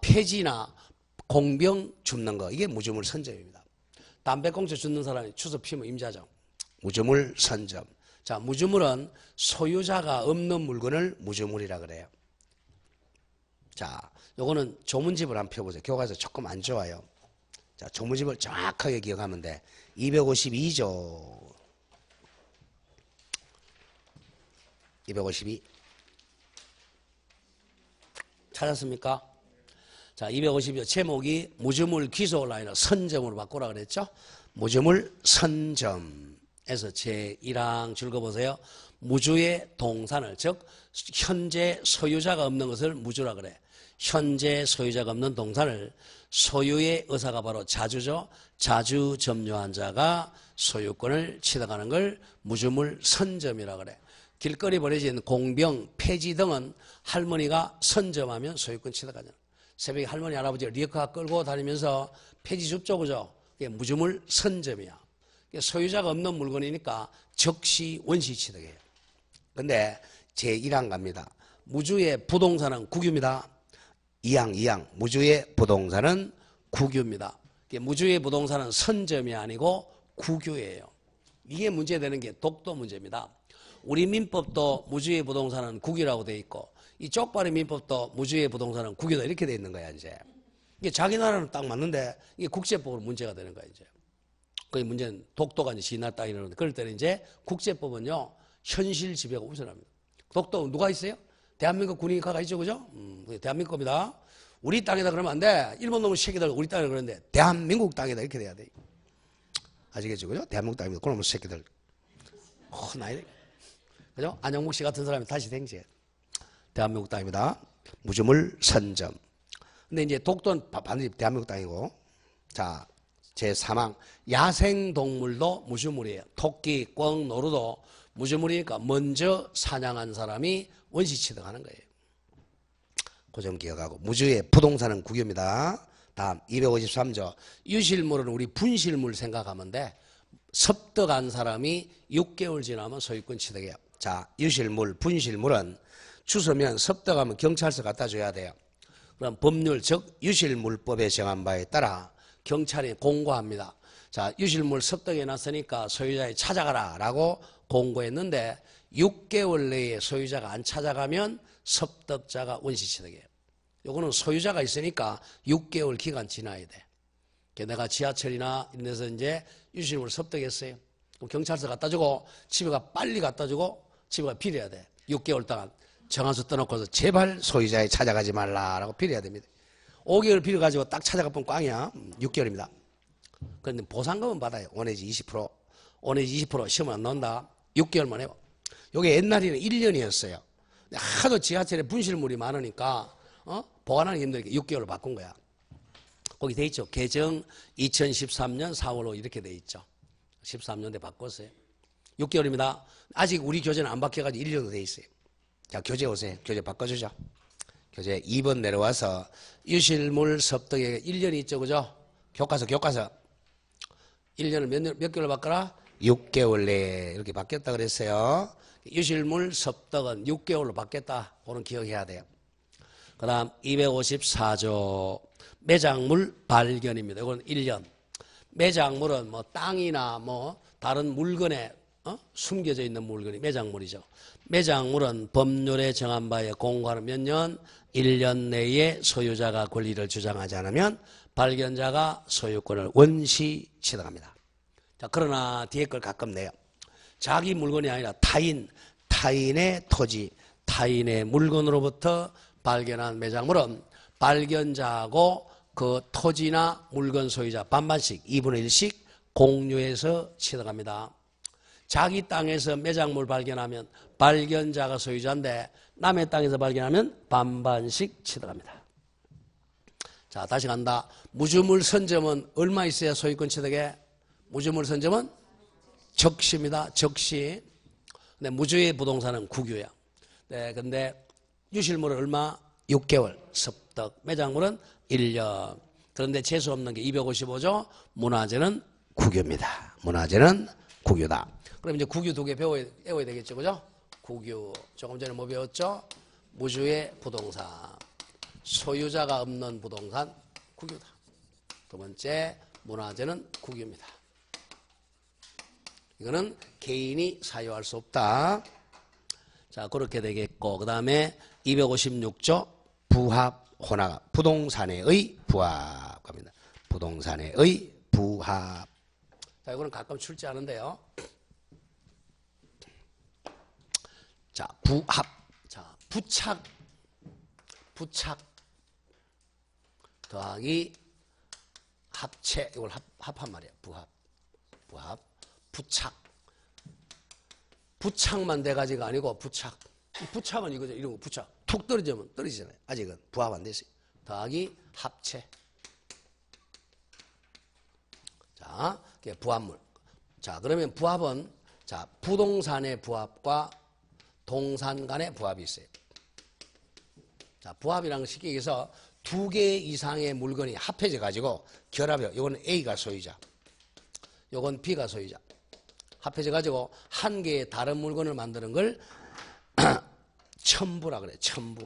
폐지나 공병 줍는 거. 이게 무주물 선점입니다. 담배꽁초 줍는 사람이 추석 피면 임자죠. 무주물 선점. 자, 무주물은 소유자가 없는 물건을 무주물이라 그래요. 자, 요거는 조문집을 한번 펴보세요. 교과서 조금 안 좋아요. 자, 조문집을 정확하게 기억하면 돼. 252조. 252. 찾았습니까? 자, 252조 제목이 무주물 기소 라인을 선점으로 바꾸라 그랬죠? 무주물 선점. 에서 제1항 읽어보세요. 무주의 동산을, 즉 현재 소유자가 없는 것을 무주라 그래. 현재 소유자가 없는 동산을 소유의 의사가 바로 자주죠. 자주 점유한 자가 소유권을 취득하는 걸 무주물 선점이라 그래. 길거리 버려진 공병, 폐지 등은 할머니가 선점하면 소유권 취득하잖아. 새벽에 할머니, 할아버지가 리어카 끌고 다니면서 폐지 줍죠, 그죠? 그게 무주물 선점이야. 소유자가 없는 물건이니까 적시 원시 취득이에요. 근데 제1항 갑니다. 무주의 부동산은 국유입니다. 2항 무주의 부동산은 국유입니다. 무주의 부동산은 선점이 아니고 국유예요. 이게 문제되는 게 독도 문제입니다. 우리 민법도 무주의 부동산은 국유라고 돼 있고 이 쪽발의 민법도 무주의 부동산은 국유다 이렇게 돼 있는 거야 이제. 이게 자기 나라는 딱 맞는데 이게 국제법으로 문제가 되는 거야 이제. 그 문제는 독도가 이제 지나 땅 이러는데 그럴 때는 이제 국제법은요 현실 지배가 우선합니다. 독도 누가 있어요? 대한민국 군인가가 있죠, 그죠? 대한민국 겁니다. 우리 땅이다 그러면 안 돼. 일본 놈의 새끼들 우리 땅이다 그러는데 대한민국 땅이다 이렇게 돼야 돼. 아시겠죠, 그죠? 대한민국 땅입니다. 그놈의 새끼들. 나이 그죠? 안영묵 씨 같은 사람이 다시 생제. 대한민국 땅입니다. 무주물 선점. 근데 이제 독도는 반드시 대한민국 땅이고. 자, 제3항. 야생동물도 무주물이에요. 토끼, 꿩, 노루도 무주물이니까 먼저 사냥한 사람이 원시 취득하는 거예요. 그 점 기억하고. 무주의 부동산은 국유입니다. 다음 253조. 유실물은 우리 분실물 생각하면 돼. 섭득한 사람이 6개월 지나면 소유권 취득해요. 자, 유실물, 분실물은 주소면 섭득하면 경찰서 갖다 줘야 돼요. 그럼 법률, 즉 유실물법에 정한 바에 따라 경찰이 공고합니다. 자, 유실물 섭득해 놨으니까 소유자에 찾아가라 라고 공고했는데 6개월 내에 소유자가 안 찾아가면 섭득자가 원시 취득이에요. 요거는 소유자가 있으니까 6개월 기간 지나야 돼. 내가 지하철이나 이런 데서 이제 유실물 섭득했어요. 그럼 경찰서 갖다 주고 집에 가 빨리 갖다 주고 집에 가 빌어야 돼. 6개월 동안 정한수 떠놓고서 제발 소유자에 찾아가지 말라라고 빌어야 됩니다. 5개월 빌어가지고 딱 찾아가 보면 꽝이야. 6개월입니다. 그런데 보상금은 받아요. 원해지 20%. 원해지 20% 시험 안 나온다. 6개월만 해요. 요게 옛날에는 1년이었어요. 하도 지하철에 분실물이 많으니까 보관하기 힘드니까 6개월로 바꾼 거야. 거기 돼 있죠. 개정 2013년 4월로 이렇게 돼 있죠. 13년대 바꿨어요. 6개월입니다. 아직 우리 교재는 안 바뀌어가지고 1년도 돼 있어요. 자, 교재 오세요. 교재 바꿔주죠. 교재 2번 내려와서 유실물 섭득에 1년이 있죠, 그죠? 교과서. 1년을 몇 개월 바꿔라? 6개월 내에 이렇게 바뀌었다 그랬어요. 유실물 섭득은 6개월로 바뀌었다. 그건 기억해야 돼요. 그 다음 254조 매장물 발견입니다. 이건 1년. 매장물은 뭐 땅이나 뭐 다른 물건에 숨겨져 있는 물건이 매장물이죠. 매장물은 법률에 정한 바에 공고하는 몇 년? 1년 내에 소유자가 권리를 주장하지 않으면 발견자가 소유권을 원시 취득합니다. 자, 그러나 뒤에 걸 가끔 내요. 자기 물건이 아니라 타인의 토지, 타인의 물건으로부터 발견한 매장물은 발견자하고 그 토지나 물건 소유자 반반씩 2분의 1씩 공유해서 취득합니다. 자기 땅에서 매장물 발견하면 발견자가 소유자인데 남의 땅에서 발견하면 반반씩 취득합니다. 자, 다시 간다. 무주물 선점은 얼마 있어야 소유권 취득해? 무주물 선점은 적시입니다. 적시. 근데 무주의 부동산은 국유야. 네, 근데 유실물은 얼마? 6개월. 섭득. 매장물은 1년. 그런데 재수 없는 게 255조. 문화재는 국유입니다. 문화재는 국유다. 그럼 이제 국유 2개 외워야 되겠죠, 그죠? 국유. 조금 전에 뭐 배웠죠? 무주의 부동산. 소유자가 없는 부동산, 국유다. 두 번째, 문화재는 국유입니다. 이거는 개인이 사유할 수 없다. 자, 그렇게 되겠고, 그 다음에 256조 부합 혼합. 부동산의 부합 갑니다. 부동산의 부합. 자, 이거는 가끔 출제하는데요. 자, 부합. 자, 부착 더하기 합체. 이걸 합한 말이에요. 부합. 부착. 부착만 돼 가지가 아니고 부착. 부착은 이거죠. 이런 거 부착. 툭 떨어지면 떨어지잖아요. 아직은 부합 안 됐어요. 더하기 합체. 자, 그게 부합물. 자, 그러면 부합은 자, 부동산의 부합과 동산 간의 부합이 있어요. 자, 부합이라는 거 쉽게 얘기해서 두 개 이상의 물건이 합해져 가지고 결합해요. 이거는 A가 소유자. 요건 B가 소유자. 합해져 가지고 한 개의 다른 물건을 만드는 걸 첨부라 그래요. 첨부.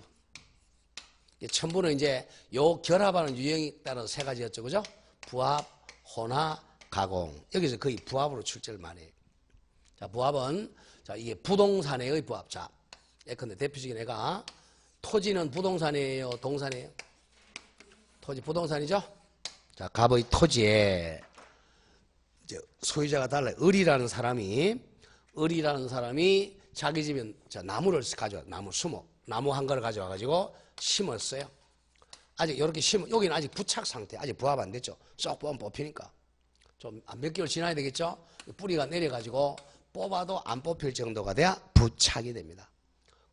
첨부는 이제 요 결합하는 유형에 따른 세 가지였죠. 그죠? 부합, 혼합, 가공. 여기서 거의 부합으로 출제를 많이 해요. 자, 부합은 자, 이게 부동산의 부합. 자, 예컨대 대표적인 애가 토지는 부동산이에요, 동산이에요? 토지 부동산이죠? 자, 갑의 토지에 이제 소유자가 달라요. 을이라는 사람이 자기 집에 나무를 가져와, 나무 수목, 나무 한 그루 가져와 가지고 심었어요. 아직 이렇게 여기는 아직 부착 상태, 아직 부합 안 됐죠. 쏙 뽑히니까 좀 몇 개월 지나야 되겠죠. 뿌리가 내려 가지고 뽑아도 안 뽑힐 정도가 돼야 부착이 됩니다.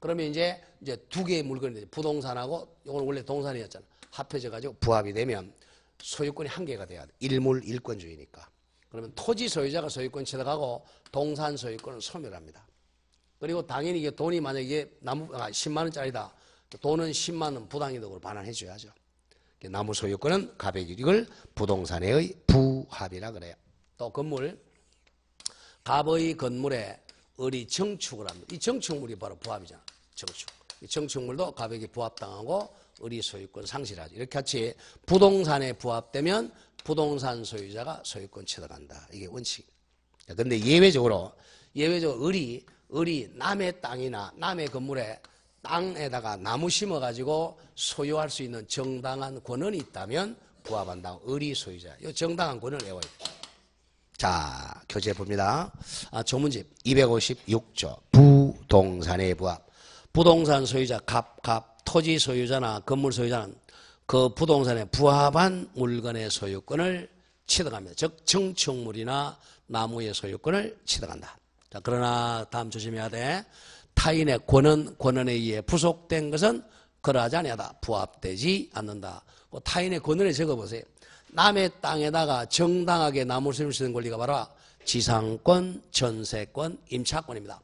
그러면 이제 두 개의 물건이 되죠. 부동산하고 이건 원래 동산이었잖아. 합해져 가지고 부합이 되면 소유권이 한 개가 돼야 돼. 일물 일권주의니까. 그러면 토지 소유자가 소유권 취득하고 동산 소유권은 소멸합니다. 그리고 당연히 이게 돈이 만약에 나무가 10만 원짜리다. 돈은 10만 원 부당이득으로 반환해 줘야죠. 나무 소유권은 갑의 이익을 부동산의 부합이라 그래요. 또 건물, 갑의 건물에 을이 정축을 합니다. 이 정축물이 바로 부합이잖아. 정축. 이 정축물도 갑에게 부합당하고 을이 소유권 상실하죠. 이렇게 같이 부동산에 부합되면 부동산 소유자가 소유권 취득한다. 이게 원칙. 그런데 예외적으로 을이 남의 땅이나 남의 건물에 땅에다가 나무 심어가지고 소유할 수 있는 정당한 권한이 있다면 부합한다고. 을이 소유자. 이 정당한 권한을 외워야 돼요. 자, 교재 봅니다. 조문집 256조 부동산의 부합. 부동산 소유자 갑, 토지 소유자나 건물 소유자는 그 부동산에 부합한 물건의 소유권을 취득합니다. 즉 정축물이나 나무의 소유권을 취득한다. 자, 그러나 다음 조심해야 돼. 타인의 권한에 의해 부속된 것은 그러하지 아니하다. 부합되지 않는다. 타인의 권한에 적어보세요. 남의 땅에다가 정당하게 나무를 심을 수 있는 권리가 바로 지상권, 전세권, 임차권입니다.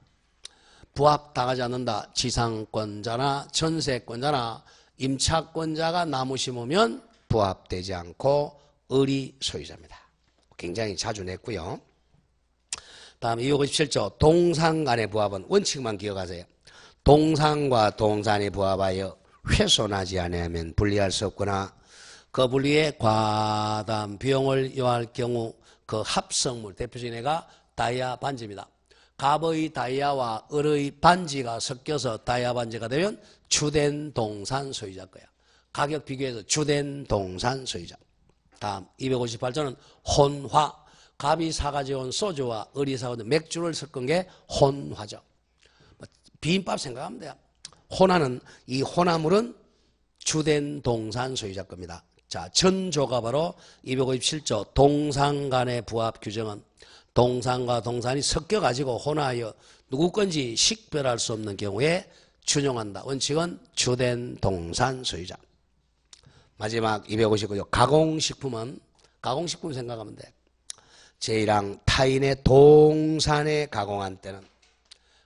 부합당하지 않는다. 지상권자나 전세권자나 임차권자가 나무 심으면 부합되지 않고 을이 소유자입니다. 굉장히 자주 냈고요. 다음 257조 동산 간의 부합은 원칙만 기억하세요. 동산과 동산이 부합하여 훼손하지 않으면 분리할 수 없거나 그 분리에 과다한 비용을 요할 경우 그 합성물, 대표적인 애가 다이아 반지입니다. 갑의 다이아와 을의 반지가 섞여서 다이아 반지가 되면 주된 동산 소유자 거야. 가격 비교해서 주된 동산 소유자. 다음 258조는 혼화. 갑이 사가져온 소주와 을이 사가져온 맥주를 섞은 게 혼화죠. 비빔밥 생각하면 돼요. 혼화는 이 혼화물은 주된 동산 소유자 겁니다. 자, 전조가 바로 257조 동산 간의 부합 규정은 동산과 동산이 섞여가지고 혼화하여 누구 건지 식별할 수 없는 경우에 준용한다. 원칙은 주된 동산 소유자. 마지막 259조 가공식품은 가공식품 생각하면 돼. 제1항 타인의 동산에 가공한 때는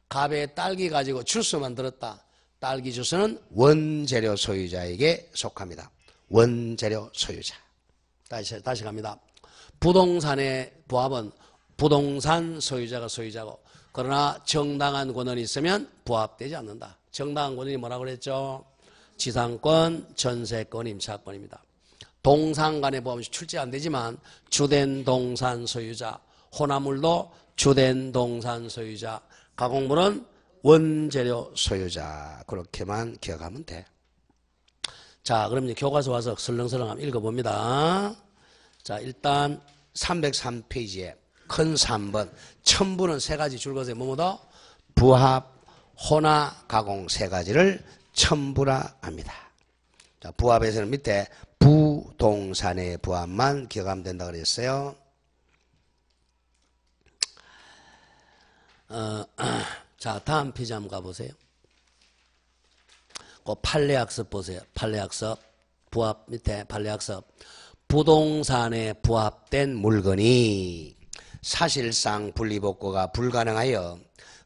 갑의 딸기 가지고 주스 만들었다. 딸기 주스는 원재료 소유자에게 속합니다. 원재료 소유자. 다시 갑니다. 부동산의 부합은 부동산 소유자가 소유자고 그러나 정당한 권한이 있으면 부합되지 않는다. 정당한 권한이 뭐라고 그랬죠? 지상권, 전세권, 임차권입니다. 동산 간의 부합은 출제 안 되지만 주된 동산 소유자, 혼화물도 주된 동산 소유자, 가공물은 원재료 소유자. 그렇게만 기억하면 돼. 자, 그럼 이제 교과서 와서 설렁설렁 한번 읽어봅니다. 자, 일단 303페이지에 큰 3번 첨부는 세 가지 줄거서요. 뭐뭐다? 부합, 혼화, 가공 세 가지를 첨부라 합니다. 자, 부합에서는 밑에 부동산의 부합만 기억하면 된다고 그랬어요. 자, 다음 페이지 한번 가보세요. 그 판례학습 보세요. 판례학습. 부합 밑에 판례학습. 부동산에 부합된 물건이 사실상 분리복구가 불가능하여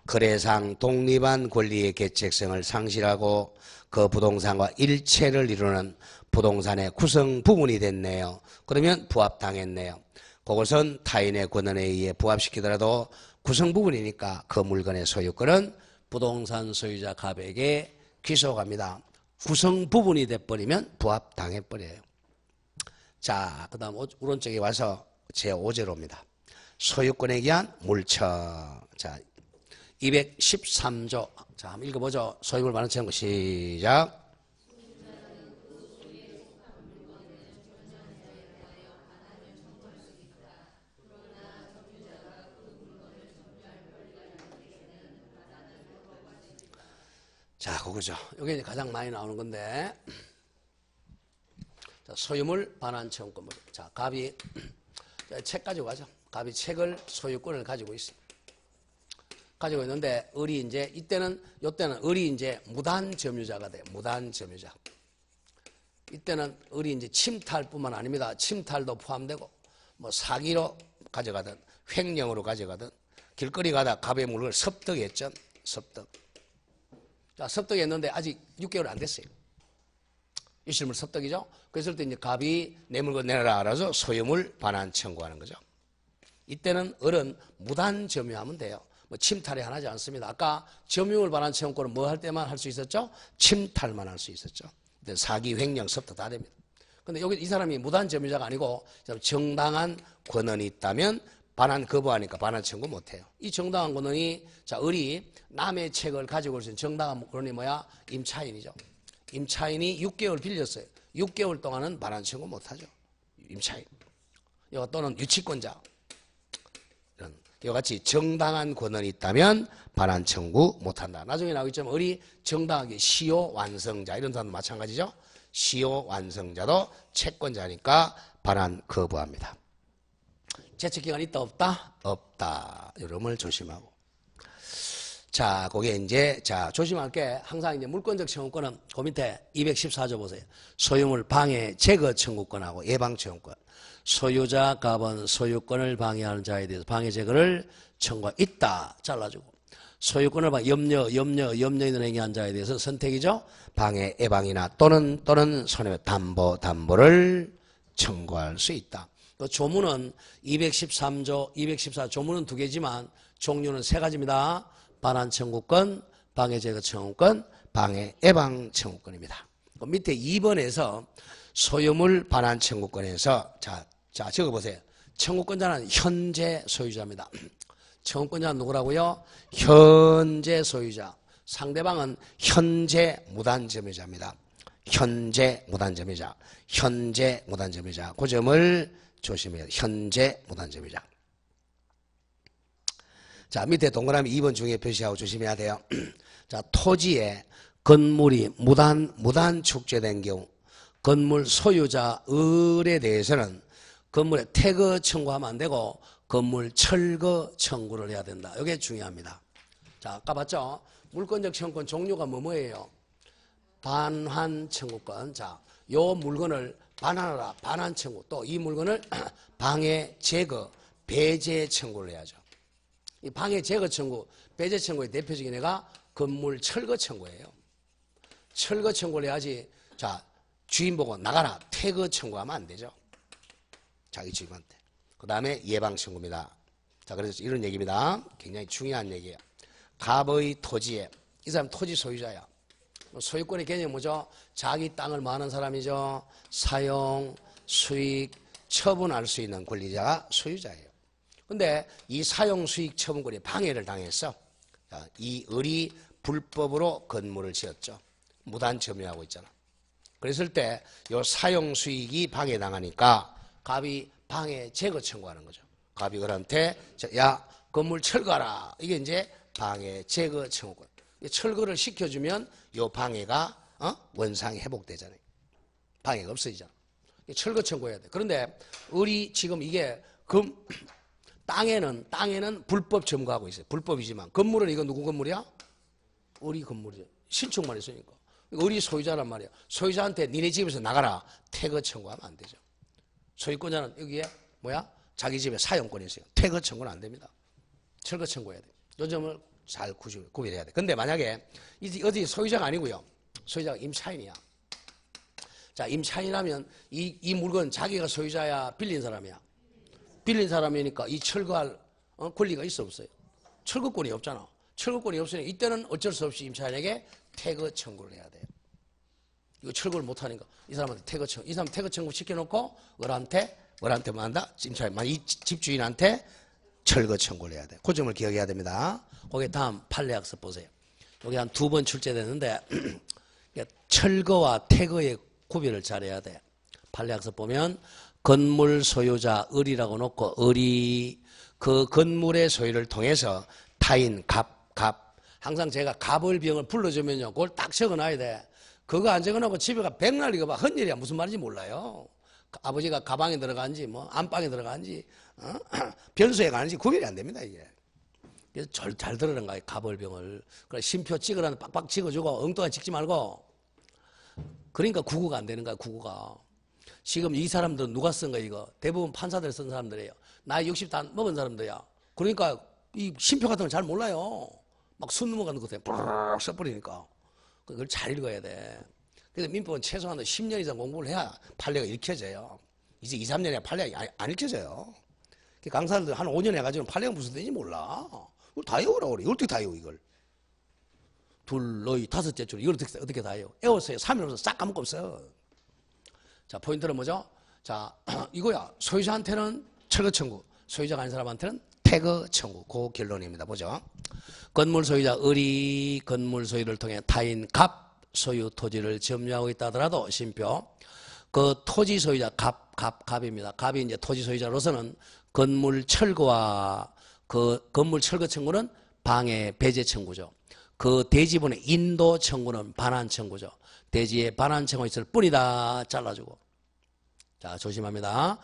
거래상 독립한 권리의 개책성을 상실하고 그 부동산과 일체를 이루는 부동산의 구성 부분이 됐네요. 그러면 부합당했네요. 그것은 타인의 권한에 의해 부합시키더라도 구성 부분이니까 그 물건의 소유권은 부동산 소유자 갑에게 귀속합니다. 구성 부분이 돼버리면 부합당해버려요. 자, 그 다음 오른쪽에 와서 제5제로입니다. 소유권에 기한 물청. 자, 213조. 자, 한번 읽어보죠. 소유물 반환 청구 시작. 자, 그거죠. 이게 이제 가장 많이 나오는 건데. 자, 소유물 반환 청구물. 자, 갑이 책 가지고 가죠. 갑이 책을 소유권을 가지고 있습니다. 가지고 있는데 을이 이제 요때는 을이 이제 무단 점유자가 돼요. 무단 점유자. 이때는 을이 이제 침탈뿐만 아닙니다. 침탈도 포함되고 뭐 사기로 가져가든 횡령으로 가져가든 길거리 가다 갑의 물건을 섭득했죠. 섭득. 자, 섭득했는데 아직 6개월 안 됐어요. 유실물 섭득이죠. 그랬을 때 이제 갑이 내 물건 내놔라 알아서 소유물 반환 청구하는 거죠. 이때는 을은 무단 점유하면 돼요. 뭐 침탈이 하나지 않습니다. 아까 점유물 반환 청구는 뭐 할 때만 할 수 있었죠? 침탈만 할 수 있었죠. 사기, 횡령, 섭득 다 됩니다. 근데 여기 이 사람이 무단 점유자가 아니고 정당한 권한이 있다면 반환 거부하니까 반환 청구 못해요. 이 정당한 권한이 자 을이 남의 책을 가지고 올 수 있는 정당한 권한이 뭐야? 임차인이죠. 임차인이 6개월 빌렸어요. 6개월 동안은 반환 청구 못하죠. 임차인. 또는 유치권자. 이와 같이 정당한 권한이 있다면 반환 청구 못한다. 나중에 나오겠지만 을이 정당하게 시효 완성자 이런 사람도 마찬가지죠. 시효 완성자도 채권자니까 반환 거부합니다. 제척기간 있다 없다? 없다. 이름을 조심하고. 자, 그게 이제 자 조심할 게 항상 이제 물권적 청구권은 그 밑에 214조 보세요. 소유물 방해 제거 청구권하고 예방 청구권. 소유자 갑은 소유권을 방해하는 자에 대해서 방해 제거를 청구가 있다. 잘라주고. 소유권을 염려 있는 행위한 자에 대해서 선택이죠. 방해, 예방이나 또는 손해배 담보를 청구할 수 있다. 또 조문은 213조, 214 조문은 2개지만 종류는 3가지입니다. 반환 청구권, 방해 제거 청구권, 방해 예방 청구권입니다. 그 밑에 2번에서 소유물 반환 청구권에서 자 적어보세요. 청구권자는 현재 소유자입니다. 청구권자는 누구라고요? 현재 소유자. 상대방은 현재 무단점유자입니다. 현재 무단점유자. 현재 무단점유자. 그 점을 조심해야 돼요. 현재 무단점유자. 자, 밑에 동그라미 2번 중에 표시하고 조심해야 돼요. 자, 토지에 건물이 무단 축제된 경우 건물 소유자 을에 대해서는 건물에 태거 청구하면 안 되고 건물 철거 청구를 해야 된다. 이게 중요합니다. 자, 아까 봤죠? 물권적 청구권 종류가 뭐예요? 반환 청구권. 자, 요 물건을 반환하라. 반환 청구. 또 이 물건을 방해, 제거, 배제 청구를 해야죠. 이 방해, 제거 청구, 배제 청구의 대표적인 애가 건물 철거 청구예요. 철거 청구를 해야지. 자, 주인 보고 나가라. 퇴거 청구하면 안 되죠. 자기 주인한테. 그 다음에 예방 청구입니다. 자, 그래서 이런 얘기입니다. 굉장히 중요한 얘기예요. 갑의 토지에, 이 사람 토지 소유자야. 소유권의 개념이 뭐죠? 자기 땅을 뭐 하는 사람이죠? 사용, 수익, 처분할 수 있는 권리자가 소유자예요. 근데 이 사용, 수익, 처분권이 방해를 당했어. 자, 이 을이 불법으로 건물을 지었죠. 무단 점유하고 있잖아. 그랬을 때 이 사용, 수익이 방해당하니까 갑이 방해 제거 청구하는 거죠. 갑이 을한테 야 건물 철거하라. 이게 이제 방해 제거 청구권. 철거를 시켜주면 이 방해가 원상이 회복되잖아요. 방해가 없어지잖아. 철거 청구해야 돼. 그런데 을이 지금 이게 땅에는 불법 점거하고 있어요. 불법이지만 건물은 이거 누구 건물이야? 우리 건물이죠. 신축만 있으니까. 우리 소유자란 말이야. 소유자한테 니네 집에서 나가라. 태거 청구하면 안 되죠. 소유권자는 여기에 뭐야? 자기 집에 사용권이 있어요. 태거 청구는 안 됩니다. 철거 청구해야 돼. 이 점을 잘 구별해야 돼. 근데 만약에 어디 소유자가 아니고요. 소유자가 임차인이야. 자, 임차인이라면 이 물건 자기가 소유자야, 빌린 사람이야. 빌린 사람이니까 이 철거할 권리가 있어 없어요? 철거권이 없잖아. 철거권이 없으니 이때는 어쩔 수 없이 임차인에게 태거 청구를 해야 돼요. 이거 철거를 못하니까 이 사람한테 태거 청구, 이 사람 태거 청구 시켜놓고 을한테 뭐 한다? 임차인, 이 집주인한테 철거 청구를 해야 돼. 그 점을 기억해야 됩니다. 거기에 다음 판례학습 보세요. 여기 한 2번 출제되는데 철거와 태거의 구별을 잘해야 돼. 판례학습 보면 건물 소유자 을이라고 놓고 을이 그 건물의 소유를 통해서 타인 갑 항상 제가 갑을병을 불러주면요 그걸 딱 적어놔야 돼. 그거 안 적어놓고 집에 가 백날 이거 봐. 헛일이야. 무슨 말인지 몰라요. 아버지가 가방에 들어간지 뭐 안방에 들어간지 변소에 가는지 구별이 안 됩니다. 이게. 그래서 잘 들으는 거예요. 갑을병을. 그래 심표 찍으라는 빡빡 찍어주고 엉뚱하게 찍지 말고. 그러니까 구구가 안 되는 거야. 구구가. 지금 이 사람들은 누가 쓴 거야 이거? 대부분 판사들 쓴 사람들이에요. 나이 60 다 먹은 사람들이야. 그러니까 이 심표 같은 건 잘 몰라요. 막 손 넘어가는 것 같아. 뿌르륵 써버리니까. 그걸 잘 읽어야 돼. 그래서 민법은 최소한 10년 이상 공부를 해야 판례가 읽혀져요. 이제 2, 3년에 판례가 안 읽혀져요. 강사들 한 5년 해가지고 판례가 무슨 뜻인지 몰라. 이걸 다 외우라고 그래. 이걸 어떻게 다 외워 이걸. 둘, 너희, 다섯째 줄 이걸 어떻게 다 외워. 외웠어요. 3일 없어 싹 까먹고 없어. 자, 포인트는 뭐죠? 자, 이거야. 소유자한테는 철거 청구, 소유자가 아닌 사람한테는 태거 청구. 그 결론입니다. 보죠. 건물 소유자 을이 건물 소유를 통해 타인 갑 소유 토지를 점유하고 있다 하더라도 심표 그 토지 소유자 갑입니다. 갑이 이제 토지 소유자로서는 건물 철거와 그 건물 철거 청구는 방해 배제 청구죠. 그 대지분의 인도 청구는 반환 청구죠. 대지에 반환 청구 있을 뿐이다. 잘라주고. 자, 조심합니다.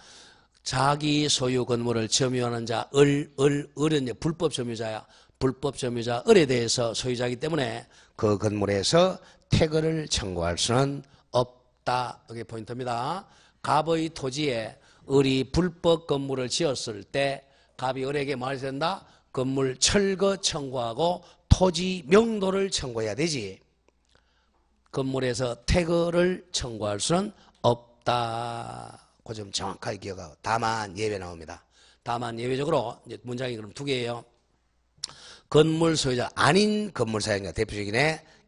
자기 소유 건물을 점유하는 자, 을은 이제 불법 점유자야. 불법 점유자 을에 대해서 소유자이기 때문에 그 건물에서 태거를 청구할 수는 없다. 이게 포인트입니다. 갑의 토지에 을이 불법 건물을 지었을 때 갑이 을에게 뭐 해야 된다? 건물 철거 청구하고 토지 명도를 청구해야 되지. 건물에서 태거를 청구할 수는 없다. 그 점 정확하게 기억하고. 다만 예외 나옵니다. 다만 예외적으로 이제 문장이 그럼 2개예요. 건물 소유자 아닌 건물 사용자 대표적인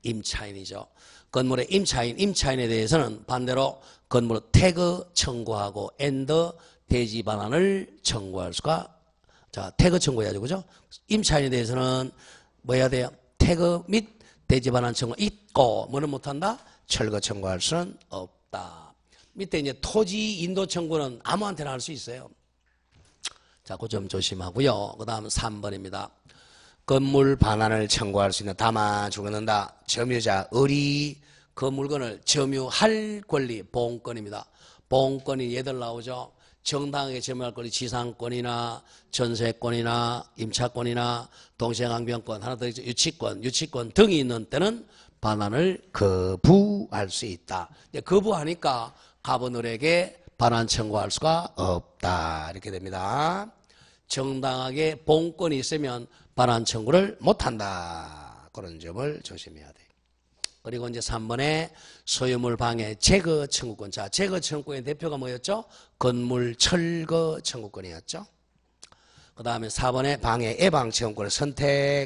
임차인이죠. 건물의 임차인에 대해서는 반대로 건물 태거 청구하고 대지 반환을 청구할 수가. 자, 태거 청구해야죠, 그죠? 임차인에 대해서는 뭐 해야 돼요? 태거 및 대지 반환 청구 있고 뭐는 못한다? 철거 청구할 수는 없다. 밑에 이제 토지 인도 청구는 아무한테나 할 수 있어요. 자, 그 점 조심하고요. 그 다음 3번입니다. 건물 반환을 청구할 수 있는 다만 주거는다. 점유자 을이 그 물건을 점유할 권리 보험권입니다. 보험권이 얘들 나오죠. 정당하게 점유할 권리 지상권이나 전세권이나 임차권이나 동시행항변권 하나 더 있죠. 유치권 등이 있는 때는 반환을 거부할 수 있다. 거부하니까 갑은 을에게 반환 청구할 수가 없다. 이렇게 됩니다. 정당하게 보험권이 있으면 반환 청구를 못한다. 그런 점을 조심해야 돼. 그리고 이제 3번에 소유물 방해 제거 청구권. 자, 제거 청구권의 대표가 뭐였죠? 건물 철거 청구권이었죠. 그 다음에 4번에 방해 예방 청구권의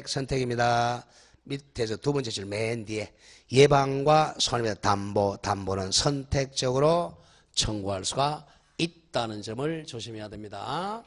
선택입니다. 밑에서 2번째 줄 맨 뒤에 예방과 손해배상 담보는 선택적으로 청구할 수가 있다는 점을 조심해야 됩니다.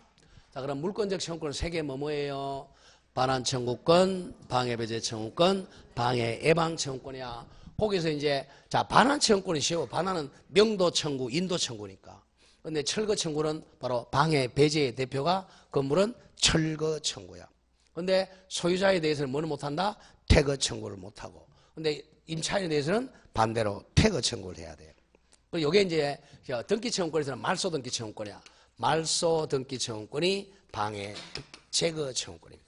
자, 그럼 물권적 청구권 3개 뭐예요? 반환 청구권, 방해 배제 청구권, 방해 예방 청구권이야. 거기서 이제 자, 반환 청구권이 쉬워. 반환은 명도 청구, 인도 청구니까. 근데 철거 청구는 바로 방해 배제의 대표가 건물은 철거 청구야. 근데 소유자에 대해서는 뭐는 못한다? 태거 청구를 못하고. 근데 임차인에 대해서는 반대로 태거 청구를 해야 돼요. 그리고 이게 이제 등기 청구권에서는 말소 등기 청구권이야. 말소 등기 청구권이 방해 제거 청구권입니다.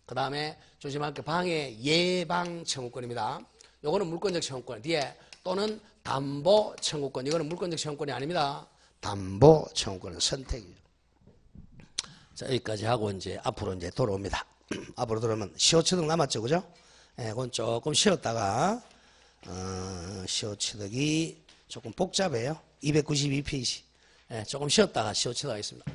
그 다음에 조심할 게 방해 예방 청구권입니다. 요거는 물권적 청구권 뒤에 또는 담보 청구권. 이거는 물권적 청구권이 아닙니다. 담보 청구권은 선택이죠. 자, 여기까지 하고 이제 앞으로 이제 돌아옵니다. 앞으로 돌아오면 시효취득 남았죠, 그죠? 예, 그건 조금 쉬었다가 시효취득이 조금 복잡해요. 292페이지. 예, 조금 쉬었다가 시효취득 하겠습니다.